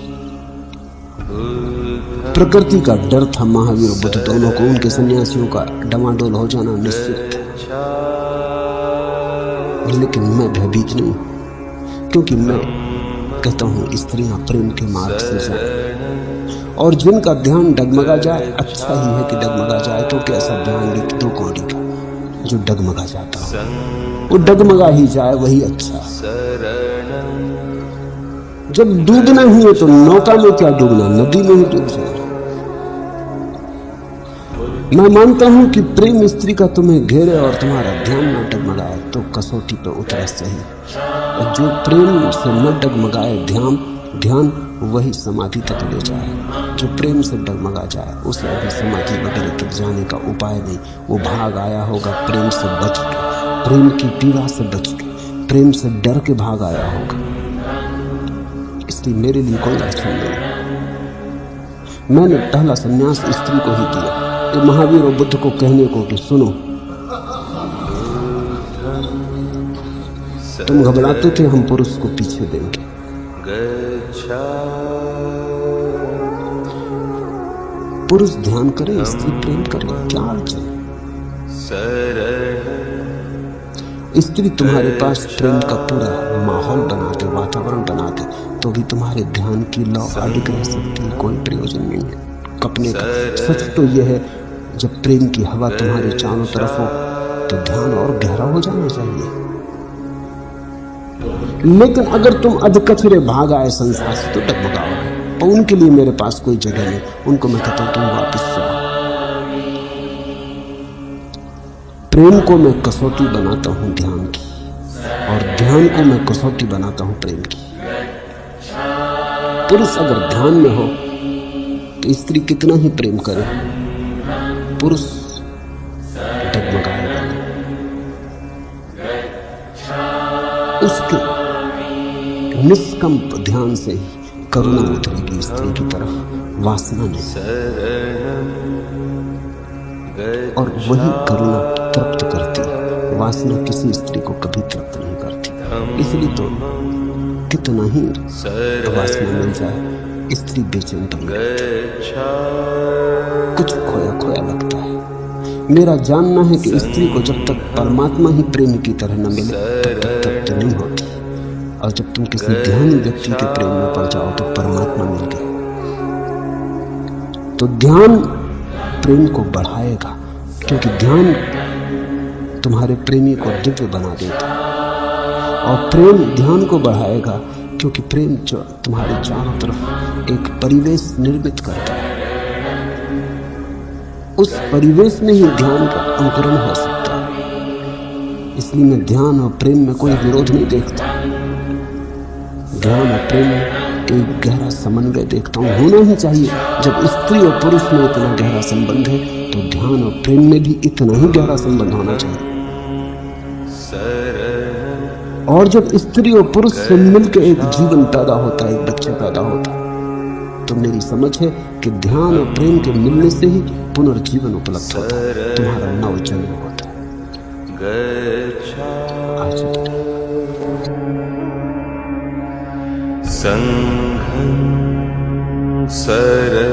प्रकृति का डर था महावीर और बुद्ध दोनों को। उनके सन्यासियों का डमाडोल हो जाना निश्चित था, लेकिन मैं भयभीत नहीं, क्योंकि मैं कहता हूं स्त्रियां प्रेम के मार्ग से जाए, और जिनका ध्यान डगमगा जाए अच्छा ही है कि डगमगा जाए, क्योंकि ऐसा ध्यान भी दो कौड़ी का जो डगमगा जाता हो, वो डगमगा ही जाए, वही अच्छा। जब डूबना ही है तो नौका में क्या डूबना, नदी में ही डूब जाए। मैं मानता हूं कि प्रेम स्त्री का तुम्हें घेरे और तुम्हारा ध्यान न डगमगाए तो कसौटी पे उतरे सही, और जो प्रेम से न डगमगाए ध्यान वही समाधि तक ले जाए। जो प्रेम से डगमगा जाए उसे अभी समाधि वगैरह तक जाने का उपाय नहीं। वो भाग आया होगा प्रेम से बच के, प्रेम की पीड़ा से बच के, प्रेम से डर के भाग आया होगा। इसलिए मेरे लिए कोई अड़चन नहीं। मैंने पहला संन्यास स्त्री को ही दिया, ये महावीर और बुद्ध को कहने को कि सुनो, तुम घबराते थे हम पुरुष को पीछे देंगे, पुरुष ध्यान करे, स्त्री प्रेम करे, क्या अर्थ है? स्त्री तुम्हारे पास प्रेम का पूरा माहौल बना दे, वातावरण बना दे, तो भी तुम्हारे ध्यान की लौ अडिग रह सकती है, कोई प्रयोजन नहीं है कपने का। सच तो यह है, जब प्रेम की हवा तुम्हारे चारों तरफ हो तो ध्यान और गहरा हो जाना चाहिए। लेकिन अगर तुम अधकचरे भाग आए संसार से तो डगमगाओगे। और उनके लिए मेरे पास कोई जगह नहीं। उनको मैं कहता हूं तुम वापिस जाओ। प्रेम को मैं कसौटी बनाता हूं ध्यान की, और ध्यान को मैं कसौटी बनाता हूं प्रेम की। पुरुष अगर ध्यान में हो तो स्त्री कितना ही प्रेम करे, पुरुष डगमगाएगा। उसके निष्कंप ध्यान से ही करुणा उतरेगी स्त्री की तरफ, वासना नहीं। और वही करुणा तृप्त करती है, वासना किसी स्त्री को कभी तृप्त नहीं करती। इसलिए तो कितना ही वासना मिल जाए स्त्री बेचैन बन जाती है, कुछ खोया खोया लगता है। मेरा जानना है कि स्त्री को जब तक परमात्मा ही प्रेम की तरह न मिले तब तक तृप्त नहीं होती। और जब तुम किसी ध्यानी व्यक्ति के प्रेम में पड़ जाओ तो परमात्मा मिल गया। तो ध्यान प्रेम को बढ़ाएगा, क्योंकि ध्यान तुम्हारे प्रेमी को दिव्य बना देता है। और प्रेम ध्यान को बढ़ाएगा, क्योंकि प्रेम जो तुम्हारे चारों तरफ एक परिवेश निर्मित करता है। उस परिवेश में ही ध्यान का अंकुरण हो सकता है। इसलिए मैं ध्यान और प्रेम में कोई विरोध नहीं देखता। ध्यान और प्रेम में एक गहरा समन्वय देखता हूं, होना ही चाहिए। जब स्त्री और पुरुष में इतना गहरा संबंध है तो ध्यान और प्रेम में भी इतना ही गहरा संबंध होना चाहिए। और जब स्त्री और पुरुष से मिलकर एक जीवन पैदा होता है, एक बच्चा पैदा होता है, तो मेरी समझ है कि ध्यान और प्रेम के मिलने से ही पुनर्जीवन उपलब्ध होता है, तुम्हारा नवजन्म होता है। संघं शरणं